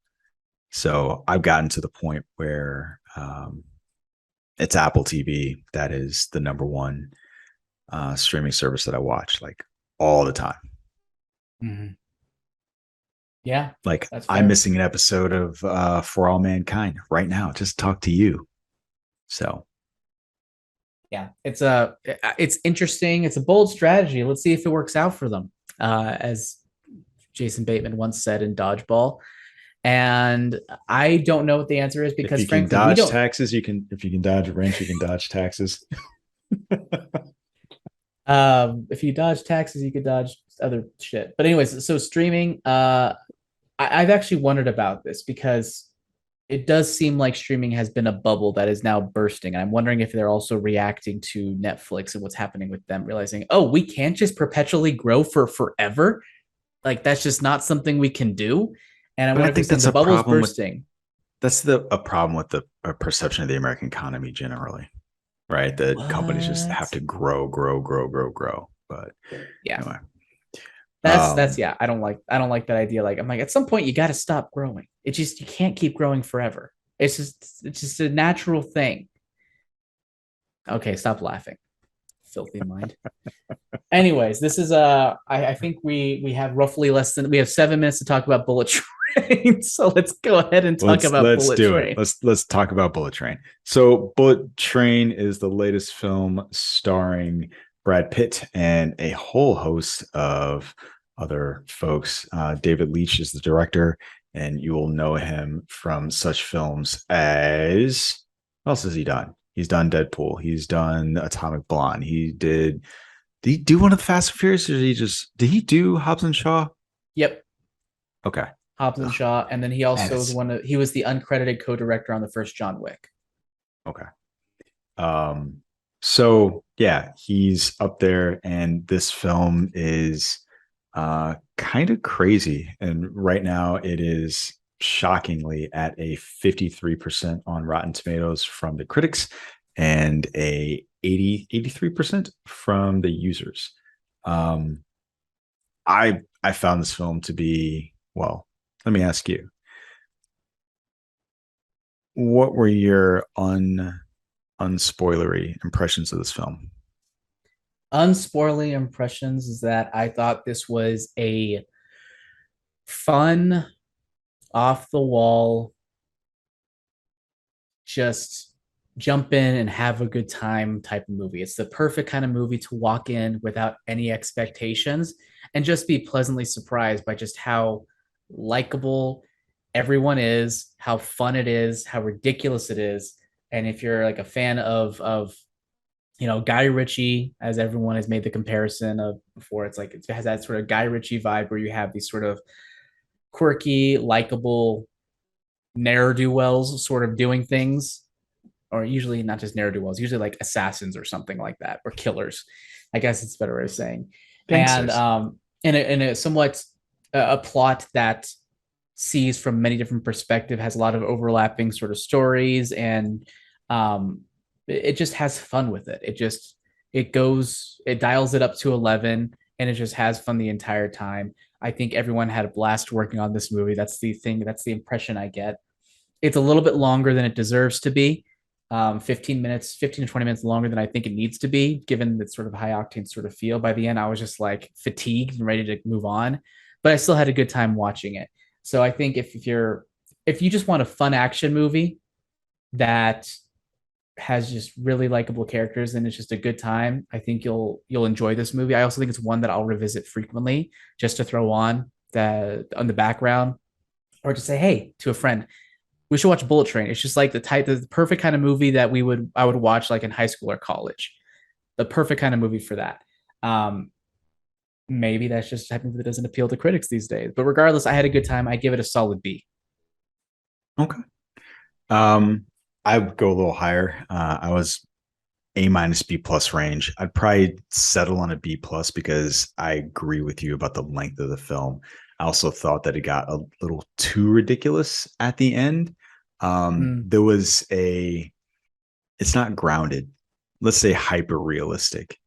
So I've gotten to the point where it's Apple TV that is the number one streaming service that I watch like all the time. Mm-hmm. Yeah. Like I'm missing an episode of For All Mankind right now. Just talk to you. So. Yeah, it's interesting. It's a bold strategy. Let's see if it works out for them. As Jason Bateman once said in Dodgeball. And I don't know what the answer is because if you can dodge taxes, if you can dodge a wrench, you can dodge taxes. If you dodge taxes, you could dodge other shit. But anyways, so streaming, I've actually wondered about this because it does seem like streaming has been a bubble that is now bursting. And I'm wondering if they're also reacting to Netflix and what's happening with them, realizing, oh, we can't just perpetually grow for forever. Like that's just not something we can do. And I But I wonder think if that's the a bubble's problem bursting. a problem with the perception of the American economy generally, right? That companies just have to grow. But yeah, anyway, that's yeah. I don't like that idea. Like I'm like at some point you got to stop growing. It just you can't keep growing forever. It's just a natural thing. Okay, stop laughing. Filthy mind. Anyways, this is I think we have roughly we have 7 minutes to talk about Bullet Train. So let's go ahead and talk about Bullet Train. Let's talk about Bullet Train. So Bullet Train is the latest film starring Brad Pitt and a whole host of other folks. David Leitch is the director, and you will know him from such films as what else has he done? He's done Deadpool. He's done Atomic Blonde. Did he do one of the Fast and Furious, or did he do Hobbs and Shaw? Yep. Okay. Hobbs and Shaw, and then he also he was the uncredited co-director on the first John Wick. Okay. So yeah, he's up there, and this film is kind of crazy. And right now it is shockingly at a 53% on Rotten Tomatoes from the critics and a 83% from the users. I found this film to be, well, let me ask you, what were your unspoilery impressions of this film? Unspoilery impressions is that I thought this was a fun, off the wall, just jump in and have a good time type of movie. It's the perfect kind of movie to walk in without any expectations and just be pleasantly surprised by just how likable everyone is, how fun it is, how ridiculous it is. And if you're like a fan of Guy Ritchie, as everyone has made the comparison of before, it's like it has that sort of Guy Ritchie vibe where you have these sort of quirky, likable ne'er-do-wells sort of doing things, or usually not just ne'er-do-wells, usually like assassins or something like that, or killers. I guess it's a better way of saying. Gangsters. And in a somewhat a plot that sees from many different perspectives, has a lot of overlapping sort of stories, and it just has fun with it. It dials it up to 11, and it just has fun the entire time. I think everyone had a blast working on this movie. That's the impression I get. It's a little bit longer than it deserves to be. 15 to 20 minutes longer than I think it needs to be, given that sort of high octane sort of feel. By the end, I was just like fatigued and ready to move on, but I still had a good time watching it. So I think if you just want a fun action movie that has just really likable characters and it's just a good time, I think you'll enjoy this movie. I also think it's one that I'll revisit frequently just to throw on the background, or to say, hey, to a friend, we should watch Bullet Train. It's just like the perfect kind of movie that I would watch like in high school or college. The perfect kind of movie for that. Maybe that's just a type of movie that doesn't appeal to critics these days. But regardless, I had a good time. I give it a solid B. Okay. I would go a little higher. I was A- B+ range. I'd probably settle on a B+ because I agree with you about the length of the film. I also thought that it got a little too ridiculous at the end. There was it's not grounded, let's say hyper realistic,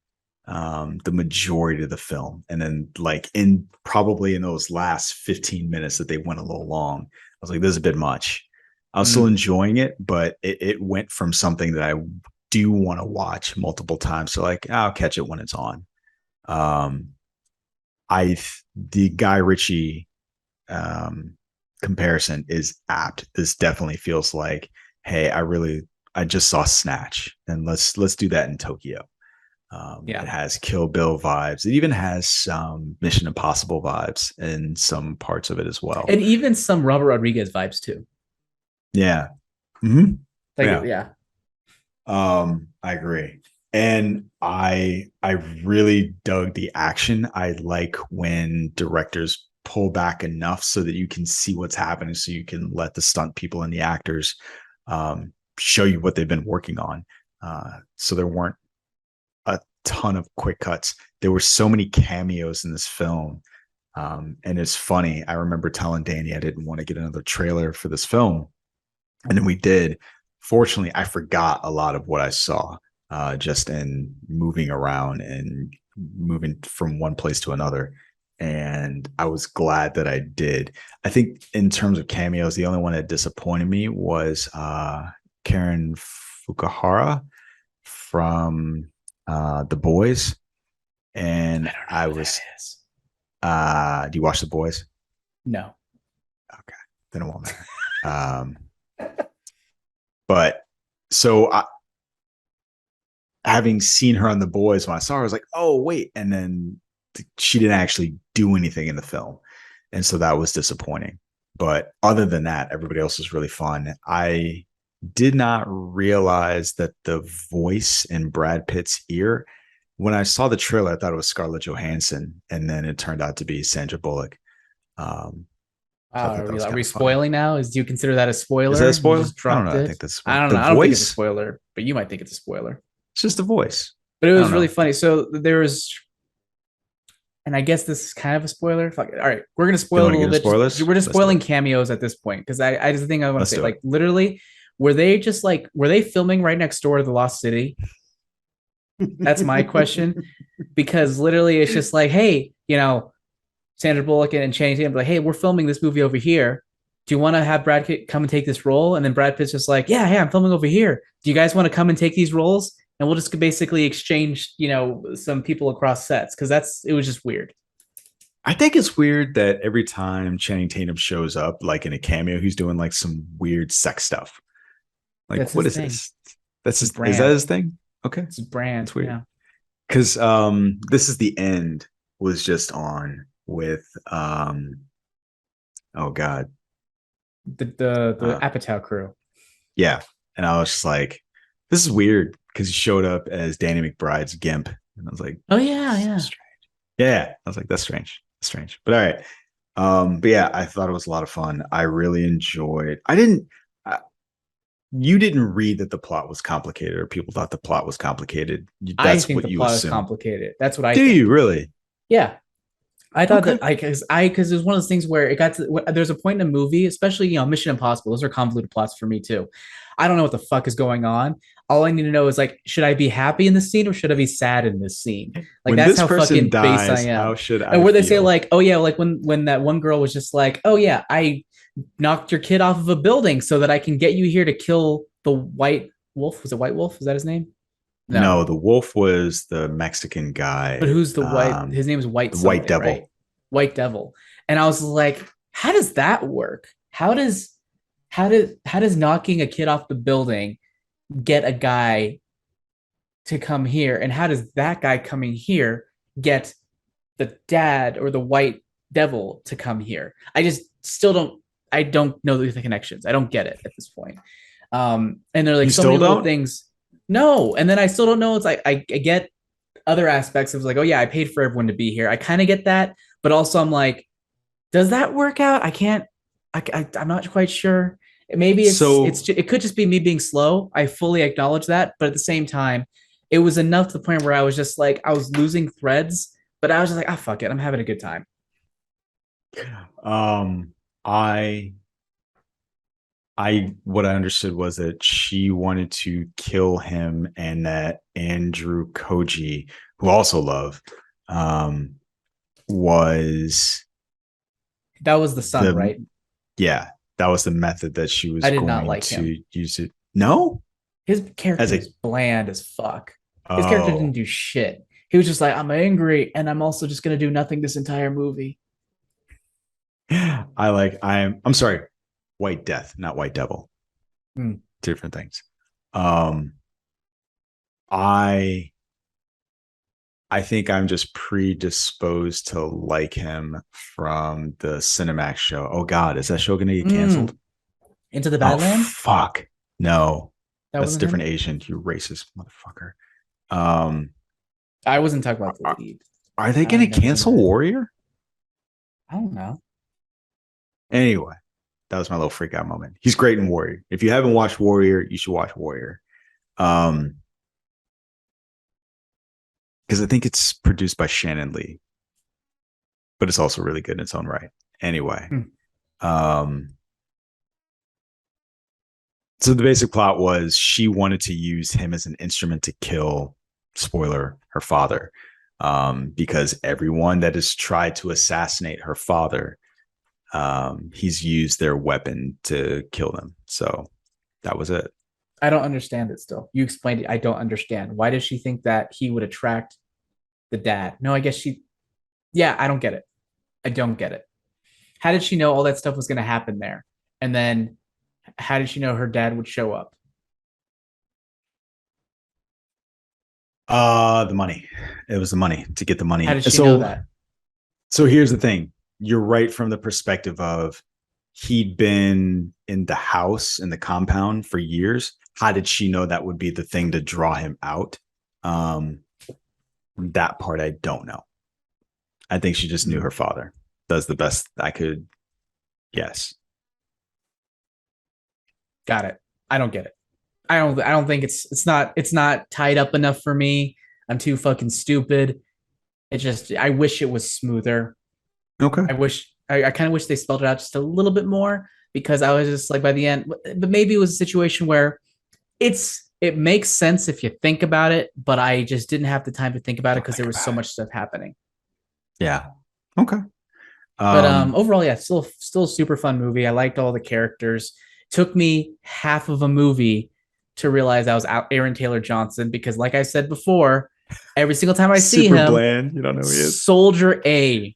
the majority of the film. And then like probably in those last 15 minutes that they went a little long, I was like, this is a bit much. I was still enjoying it, but it went from something that I do want to watch multiple times. So like, I'll catch it when it's on. The Guy Ritchie comparison is apt. This definitely feels like, hey, I just saw Snatch, and let's do that in Tokyo. It has Kill Bill vibes. It even has some Mission Impossible vibes in some parts of it as well, and even some Robert Rodriguez vibes too. Yeah. Mm-hmm. Yeah. I agree. And I really dug the action. I like when directors pull back enough so that you can see what's happening, so you can let the stunt people and the actors show you what they've been working on. So there weren't a ton of quick cuts. There were so many cameos in this film. And it's funny. I remember telling Danny I didn't want to get another trailer for this film. And then we did. Fortunately, I forgot a lot of what I saw just in moving around and moving from one place to another. And I was glad that I did. I think in terms of cameos, the only one that disappointed me was Karen Fukuhara from The Boys. And I was... do you watch The Boys? No. Okay. Then it won't matter. But so having seen her on The Boys, when I saw her, I was like, oh, wait. And then she didn't actually do anything in the film. And so that was disappointing. But other than that, everybody else was really fun. I did not realize that the voice in Brad Pitt's ear, when I saw the trailer, I thought it was Scarlett Johansson. And then it turned out to be Sandra Bullock. Are we spoiling now? Do you consider that a spoiler? Is that a spoiler? I don't know. I think that's I don't know. I don't think it's a spoiler, but you might think it's a spoiler. It's just the voice. But it was really funny. So there was, and I guess this is kind of a spoiler. Fuck it. All right, we're gonna spoil it a little bit. We're just spoiling cameos at this point because I just think I want to say, like, literally, were they filming right next door to the Lost City? That's my question, because literally it's just like, hey, Sandra Bullock and Channing Tatum, like, hey, we're filming this movie over here. Do you want to have Brad Pitt come and take this role? And then Brad Pitt's just like, yeah, hey, I'm filming over here. Do you guys want to come and take these roles? And we'll just basically exchange, some people across sets, because it was just weird. I think it's weird that every time Channing Tatum shows up, like in a cameo, he's doing like some weird sex stuff. Like, what is this? That's his brand. Is that his thing? Okay. It's his brand. It's weird. Yeah. Because This Is the End was just on with oh god, the Apatow crew. Yeah. And I was just like, this is weird, because he showed up as Danny McBride's Gimp. And I was like, oh yeah. Strange. Yeah. I was like, that's strange. That's strange. But all right. But yeah, I thought it was a lot of fun. I really enjoyed. You didn't read that the plot was complicated, or people thought the plot was complicated. I think the plot is complicated. That's what I think. Do you really? Yeah. I thought that because it was one of those things where it got to, there's a point in a movie, especially, Mission Impossible. Those are convoluted plots for me too. I don't know what the fuck is going on. All I need to know is, like, should I be happy in this scene or should I be sad in this scene? Like, when that's this how fucking dies, base I am. How should I? And where they feel? say, like, oh yeah, like when that one girl was just like, oh yeah, I knocked your kid off of a building so that I can get you here to kill the White Wolf. Was it White Wolf? Is that his name? No, the wolf was the Mexican guy. But who's the white? His name is White. White Devil. Right? White Devil. And I was like, how does that work? How does knocking a kid off the building get a guy to come here? And how does that guy coming here get the dad or the White Devil to come here? I just still don't know the connections. I don't get it at this point. And they're like, so many little things. No. And then I still don't know. It's like, I get other aspects of, like, oh yeah, I paid for everyone to be here. I kind of get that. But also I'm like, does that work out? I'm not quite sure. Maybe it could just be me being slow. I fully acknowledge that. But at the same time, it was enough to the point where I was just like, I was losing threads, but I was just like, fuck it. I'm having a good time. What I understood was that she wanted to kill him, and that Andrew Koji, who also loved, that was the son, right? Yeah, that was the method that she was. I did not like to him. Use it. No, his character is bland as fuck. His character didn't do shit. He was just like, I'm angry, and I'm also just gonna do nothing this entire movie. I'm sorry, White Death, not White Devil. Different things. I think I'm just predisposed to like him from the Cinemax show. Oh God, is that show going to get canceled? Into the Badlands? Oh, fuck. No, that's different him? Asian. You racist motherfucker. I wasn't talking about the lead. Are they going to cancel Warrior? I don't know. Anyway, that was my little freak out moment. He's great in Warrior. If you haven't watched Warrior, you should watch Warrior. Because I think it's produced by Shannon Lee, but it's also really good in its own right. Anyway, so the basic plot was she wanted to use him as an instrument to kill, spoiler, her father, because everyone that has tried to assassinate her father, he's used their weapon to kill them. So that was it. I don't understand it still. You explained it. I don't understand. Why does she think that he would attract the dad? No, I guess yeah, I don't get it. I don't get it. How did she know all that stuff was going to happen there? And then how did she know her dad would show up? The money. It was the money, to get the money. How did she know that? So here's the thing. You're right from the perspective of he'd been in the house, in the compound for years. How did she know that would be the thing to draw him out? That part I don't know. I think she just knew her father. That's the best I could guess. Got it. I don't get it. I don't think it's not tied up enough for me. I'm too fucking stupid. I wish it was smoother. Okay. I kind of wish they spelled it out just a little bit more, because I was just like, by the end, but maybe it was a situation where it makes sense if you think about it, but I just didn't have the time to think about it because there was so much stuff happening. Yeah. Okay. But overall, yeah, still a super fun movie. I liked all the characters. Took me half of a movie to realize I was Aaron Taylor Johnson, because, like I said before, every single time I see him, bland. You don't know who he is. Soldier A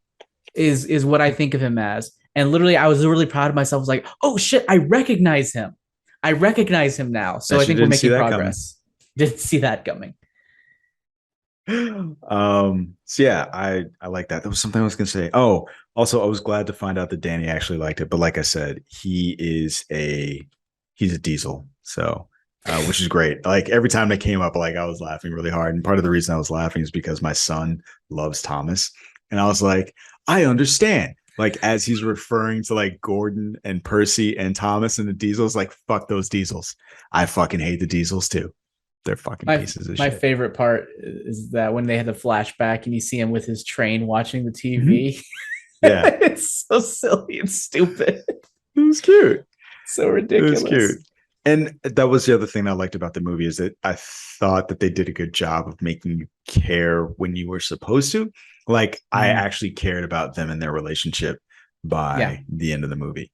is what I think of him as. And literally, I was really proud of myself. I was like, oh shit, I recognize him. I recognize him now. So I think we're making progress. Didn't see that coming. So yeah, I like that. There was something I was gonna say. Oh, also, I was glad to find out that Danny actually liked it. But like I said, he's a diesel. So which is great. Like every time they came up, like I was laughing really hard. And part of the reason I was laughing is because my son loves Thomas. And I was like, I understand. Like as he's referring to like Gordon and Percy and Thomas and the diesels, like fuck those diesels. I fucking hate the diesels too. They're fucking pieces of shit. My favorite part is that when they had the flashback and you see him with his train watching the TV. Yeah. It's so silly and stupid. It was cute. So ridiculous. It was cute. And that was the other thing I liked about the movie, is that I thought that they did a good job of making you care when you were supposed to. Like I actually cared about them and their relationship by the end of the movie,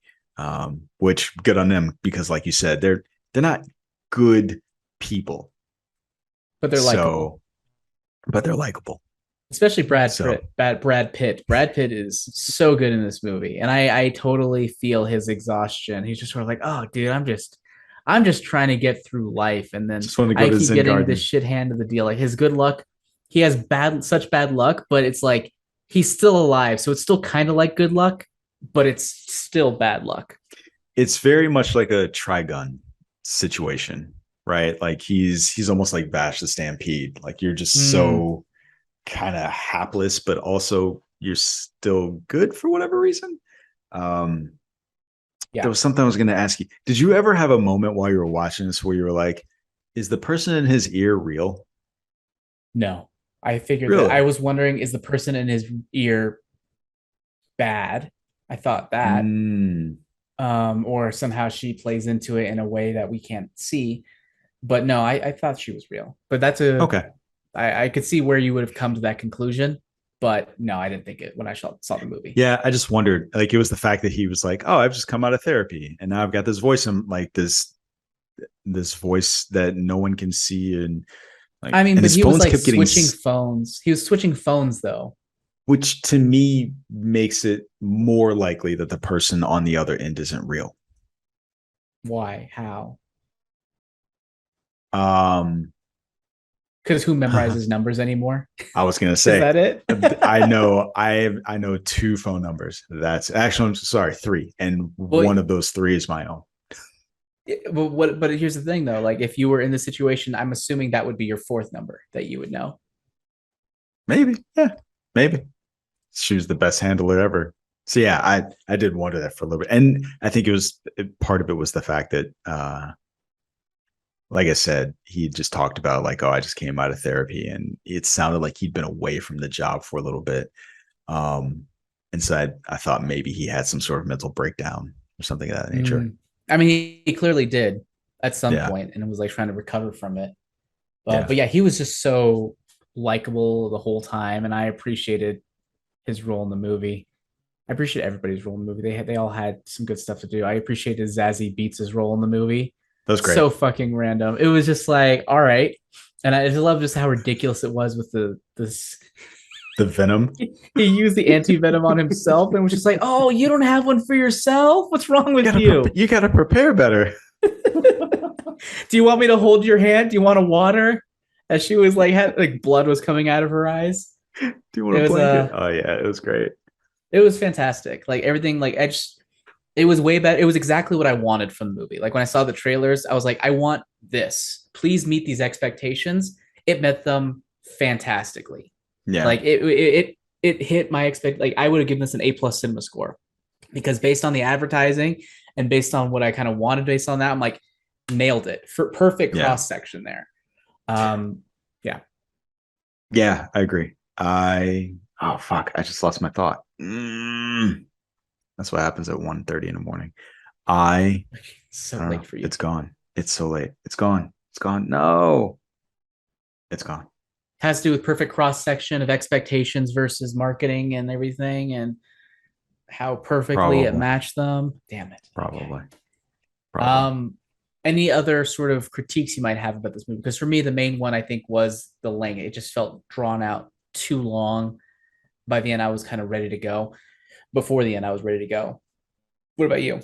which good on them, because like you said, they're not good people, but they're likable. But they're likable. Especially Brad Pitt. Brad Pitt is so good in this movie, and I totally feel his exhaustion. He's just sort of like, oh, dude, I'm just trying to get through life, and then I keep getting this shit hand of the deal. Like his good luck, he has such bad luck, but it's like he's still alive, so it's still kind of like good luck, but it's still bad luck. It's very much like a Trigun situation, right? Like he's almost like Vash the Stampede. Like you're just so kind of hapless, but also you're still good for whatever reason. There was something I was going to ask you. Did you ever have a moment while you were watching this where you were like, is the person in his ear real? No. I figured that. I was wondering, is the person in his ear bad? I thought that. Or somehow she plays into it in a way that we can't see. But no, I thought she was real. But that's okay. I could see where you would have come to that conclusion. But no, I didn't think it when I saw the movie. Yeah, I just wondered. Like, it was the fact that he was like, "Oh, I've just come out of therapy, and now I've got this voice. I'm like this voice that no one can see." And like, I mean, but he was like switching phones. He was switching phones though, which to me makes it more likely that the person on the other end isn't real. Why? How? Because who memorizes numbers anymore? I was gonna say, is that it? I know 2 phone numbers. That's actually, I'm sorry, 3, and one of those 3 is my own. But here's the thing though, like if you were in this situation, I'm assuming that would be your 4th number that you would know. Maybe, yeah, maybe. She was the best handler ever. So yeah, I did wonder that for a little bit, and I think part of it was the fact that, like I said, he just talked about like, oh, I just came out of therapy, and it sounded like he'd been away from the job for a little bit, and so I thought maybe he had some sort of mental breakdown or something of that nature. I mean, he clearly did at some point, and it was like trying to recover from it. But yeah, he was just so likable the whole time, and I appreciated his role in the movie. I appreciate everybody's role in the movie. They all had some good stuff to do. I appreciated Zazie Beetz' role in the movie. That was great. So fucking random. It was just like, all right. And I just love just how ridiculous it was with the venom. He used the anti-venom on himself and was just like, oh, you don't have one for yourself? What's wrong with you? You got to prepare better. Do you want me to hold your hand? Do you want a water? As she was like blood was coming out of her eyes. Do you want a blanket? Oh yeah, it was great. It was fantastic. Like everything, like it was way better. It was exactly what I wanted from the movie. Like when I saw the trailers, I was like, I want this. Please meet these expectations. It met them fantastically. Yeah. Like it hit my like I would have given this an A+ cinema score, because based on the advertising and based on what I kind of wanted based on that, I'm like, nailed it. For perfect cross section there. Yeah, I agree. Oh fuck, I just lost my thought. That's what happens at 1:30 in the morning. So late for you. It's gone. It's so late. It's gone. It's gone. No. It's gone. Has to do with perfect cross section of expectations versus marketing and everything, and how perfectly it matched them. Damn it. Probably. Any other sort of critiques you might have about this movie? Because for me, the main one I think was the length. It just felt drawn out too long. By the end, I was kind of ready to go. Before the end, I was ready to go. What about you?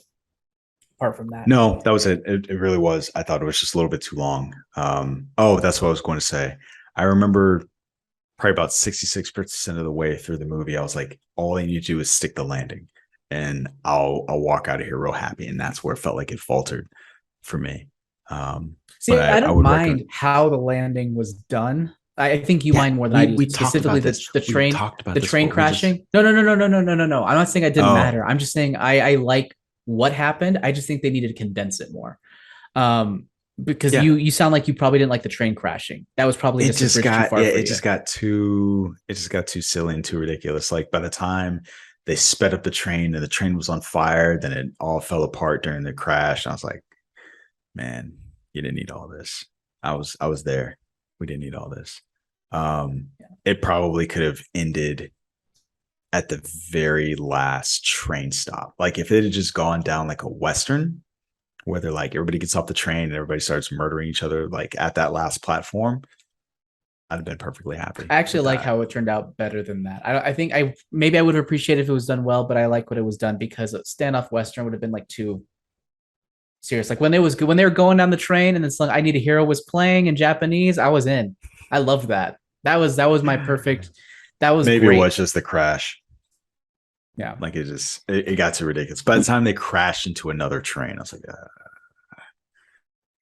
Apart from that, no, that was it. It really was. I thought it was just a little bit too long. That's what I was going to say. I remember probably about 66% of the way through the movie, I was like, all I need to do is stick the landing, and I'll walk out of here real happy. And that's where it felt like it faltered for me. I don't mind how the landing was done. I think you mind more than I do. Specifically, the train crashing. No. I'm not saying it didn't matter. I'm just saying I like what happened. I just think they needed to condense it more. Because you sound like you probably didn't like the train crashing. That was probably it just got too silly and too ridiculous. Like by the time they sped up the train and the train was on fire, then it all fell apart during the crash. And I was like, man, you didn't need all this. I was there. We didn't need all this. It probably could have ended at the very last train stop. Like if it had just gone down like a Western, where they're like everybody gets off the train and everybody starts murdering each other like at that last platform, I'd have been perfectly happy. I actually like how it turned out better than that. I think I would have appreciated if it was done well, but I like what it was done, because a standoff Western would have been like too serious. Like when they were going down the train and then I Need a Hero was playing in Japanese, I was in. I loved that. That was my perfect. That was maybe great. It was just the crash. Yeah, like it got too ridiculous. By the time they crashed into another train, I was like,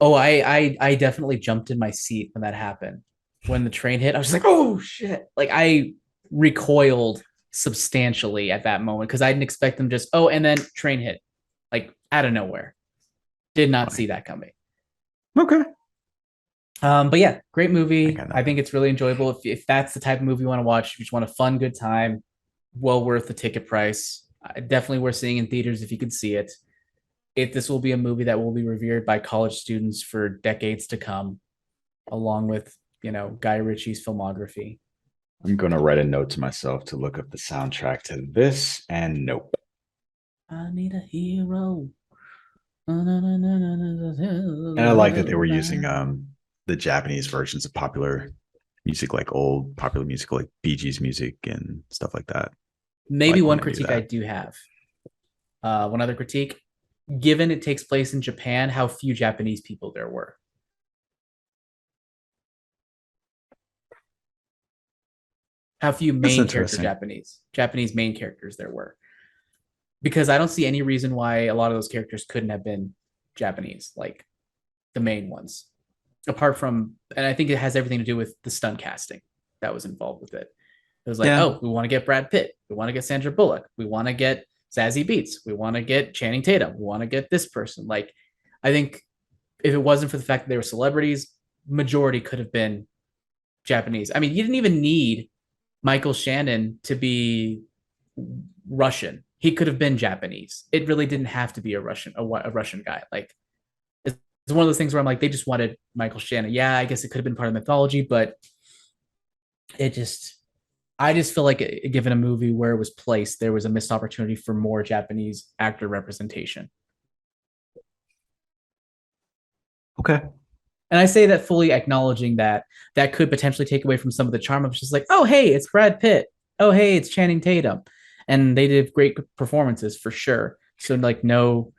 oh, I definitely jumped in my seat when that happened. When the train hit, I was just like, oh shit! Like I recoiled substantially at that moment, because I didn't expect them and then train hit like out of nowhere. Did not see that coming. Okay. But yeah, great movie. I think it's really enjoyable. If that's the type of movie you want to watch, if you just want a fun, good time, well worth the ticket price. Definitely worth seeing in theaters if you could see it. This will be a movie that will be revered by college students for decades to come, along with, Guy Ritchie's filmography. I'm going to write a note to myself to look up the soundtrack to this, and nope. I need a hero. And I like that they were using the Japanese versions of popular music, like old popular music, like Bee Gees music and stuff like that. Maybe one critique I do have. One other critique, given it takes place in Japan, how few Japanese people there were. How few main character Japanese main characters there were. Because I don't see any reason why a lot of those characters couldn't have been Japanese, like the main ones. Apart from, and I think it has everything to do with the stunt casting that was involved with it. It was like, we want to get Brad Pitt. We want to get Sandra Bullock. We want to get Zazie Beetz. We want to get Channing Tatum. We want to get this person. Like, I think if it wasn't for the fact that they were celebrities, majority could have been Japanese. I mean, you didn't even need Michael Shannon to be Russian. He could have been Japanese. It really didn't have to be a Russian guy. Like, it's one of those things where I'm like, they just wanted Michael Shannon. Yeah, I guess it could have been part of the mythology, but I just feel like given a movie where it was placed, there was a missed opportunity for more Japanese actor representation. Okay. And I say that fully acknowledging that could potentially take away from some of the charm of just like, oh, hey, it's Brad Pitt. Oh, hey, it's Channing Tatum. And they did great performances for sure. So like, no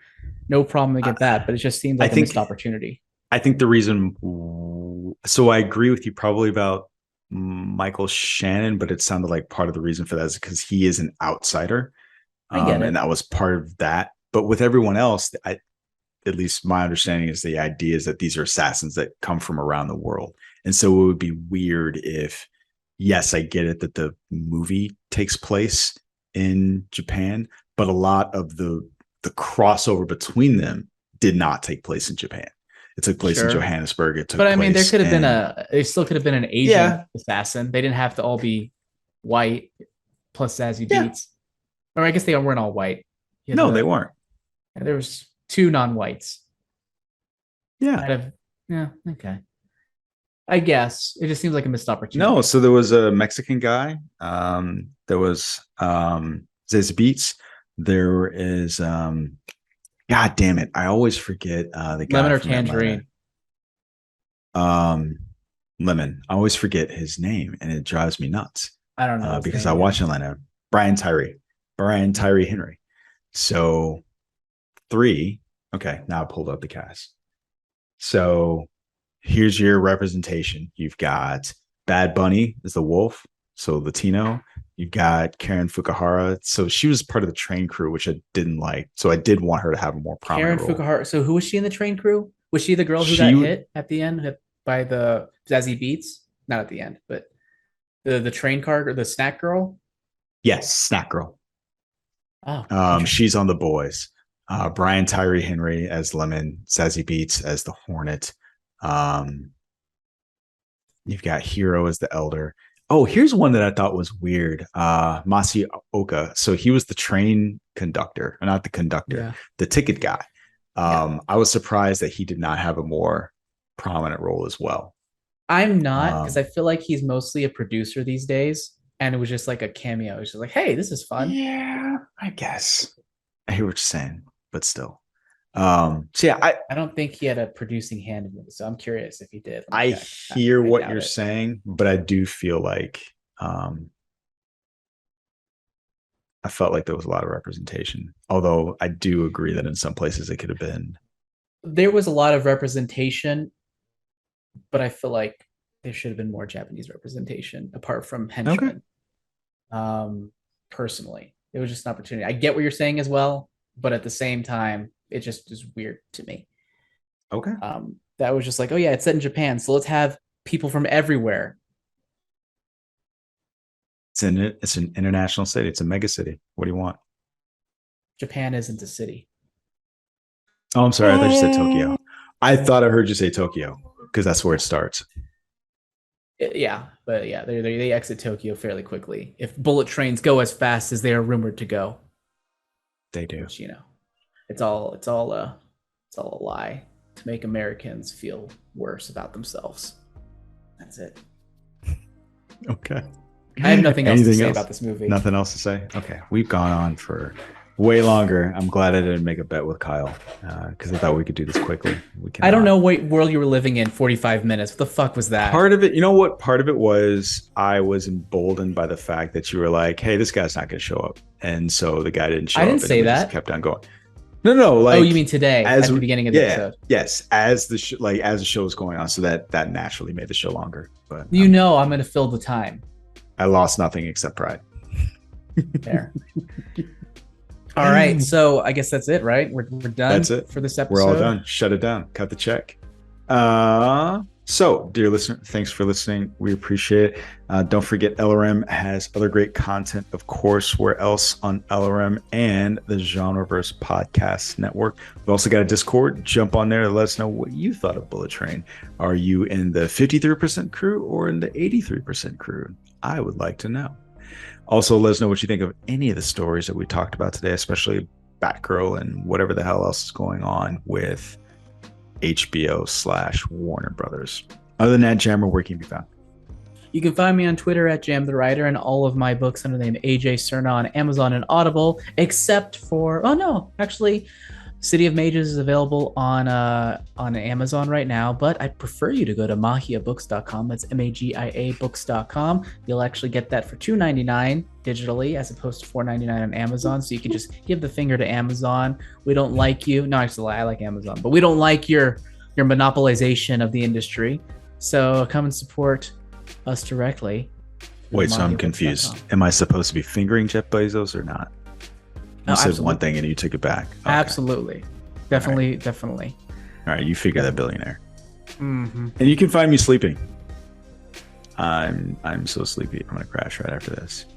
problem to get that, but it just seems like a missed opportunity. I think the reason, so I agree with you probably about Michael Shannon, but it sounded like part of the reason for that is because he is an outsider. I get it. And that was part of that. But with everyone else, at least my understanding is the idea is that these are assassins that come from around the world. And so it would be weird if, yes, I get it that the movie takes place in Japan, but a lot of the crossover between them did not take place in Japan. It took place in Johannesburg. I mean, there could have there still could have been an Asian assassin. They didn't have to all be white plus Zazie Beetz. Or I guess they weren't all white. No, they weren't. There was 2 non-whites. Yeah. Okay. I guess it just seems like a missed opportunity. No, so there was a Mexican guy. There was Zazie Beetz. There is God damn it! I always forget the guy. Lemon or Tangerine? Lemon. I always forget his name, and it drives me nuts. I don't know because I watch Atlanta. Brian Tyree Henry. So 3. Okay, now I pulled up the cast. So here's your representation. You've got Bad Bunny as the wolf, so Latino. You got Karen Fukuhara. So she was part of the train crew, which I didn't like. So I did want her to have a more prominent role. Fukuhara. So who was she in the train crew? Was she the girl who got hit at the end by the Zazie Beetz? Not at the end, but the train car or the snack girl? Yes, snack girl. Oh, she's on The Boys. Brian Tyree Henry as Lemon, Zazie Beetz as the Hornet. You've got Hero as the Elder. Oh, here's one that I thought was weird. Masi Oka. So he was the train conductor, not the conductor, the ticket guy. I was surprised that he did not have a more prominent role as well. I'm not, because I feel like he's mostly a producer these days, and it was just like a cameo. It's just like, hey, this is fun. Yeah, I guess. I hear what you're saying, but still. So yeah, I don't think he had a producing hand in it, so I'm curious if he did. I hear what you're saying, but I do feel like I felt like there was a lot of representation. Although I do agree that in some places it could have been. There was a lot of representation, but I feel like there should have been more Japanese representation apart from henchmen. Okay. Personally, it was just an opportunity. I get what you're saying as well, but at the same time, it just is weird to me. Okay. That was just like, oh yeah, it's set in Japan, so let's have people from everywhere. It's an international city. It's a mega city. What do you want? Japan isn't a city. Oh, I'm sorry. I thought you said Tokyo. I thought I heard you say Tokyo because that's where it starts. Yeah, but yeah, they exit Tokyo fairly quickly. If bullet trains go as fast as they are rumored to go, they do. Which, it's all a lie to make Americans feel worse about themselves. That's it. Okay. I have nothing else to say about this movie. Nothing else to say? Okay. We've gone on for way longer. I'm glad I didn't make a bet with Kyle because I thought we could do this quickly. I don't know what world you were living in 45 minutes. What the fuck was that? Part of it, you know what? Part of it was I was emboldened by the fact that you were like, hey, this guy's not going to show up. And so the guy didn't show up. I didn't say that. Just kept on going. No. Like, oh, you mean today at the beginning of the episode? Yes, as the show was going on, so that naturally made the show longer. But I'm going to fill the time. I lost nothing except pride. There. All right, so I guess that's it, right? We're done. That's it for this episode. We're all done. Shut it down. Cut the check. So, dear listener, thanks for listening. We appreciate it. Don't forget, LRM has other great content, of course. Where else on LRM and the GenreVerse Podcast Network? We've also got a Discord. Jump on there to let us know what you thought of Bullet Train. Are you in the 53% crew or in the 83% crew? I would like to know. Also, let us know what you think of any of the stories that we talked about today, especially Batgirl and whatever the hell else is going on with HBO/Warner Brothers. Other than that, Jammer, where can you be found? You can find me on Twitter at Jam the Writer and all of my books under the name AJ Cerna on Amazon and Audible, except for City of Mages is available on Amazon right now, but I prefer you to go to magiabooks.com. That's MAGIA books.com. You'll actually get that for $2.99 digitally as opposed to $4.99 on Amazon. So you can just give the finger to Amazon. We don't like you. No, actually, I like Amazon, but we don't like your monopolization of the industry. So come and support us directly. Wait, so I'm confused. Am I supposed to be fingering Jeff Bezos or not? You said one thing and you took it back. Okay. Absolutely. Definitely. All right, you figure that, billionaire. Mm-hmm. And you can find me sleeping. I'm so sleepy. I'm gonna crash right after this.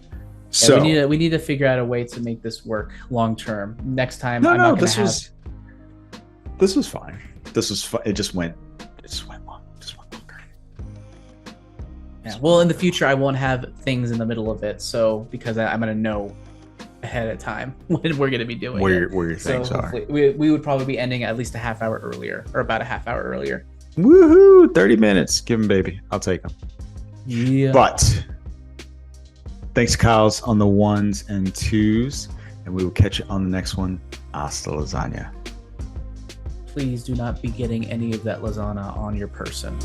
So we need to figure out a way to make this work long term. Next time, this was fine. This was fun. It just went longer. Yeah. Well, in the future, I won't have things in the middle of it. So because I'm gonna know ahead of time when we're going to be doing where your things are. We would probably be ending at least a half hour earlier, or about a half hour earlier. Woohoo! 30 minutes. Give them, baby. I'll take them. Yeah. But thanks, Kyle's on the 1s and 2s, and we will catch you on the next one. Hasta lasagna. Please do not be getting any of that lasagna on your person.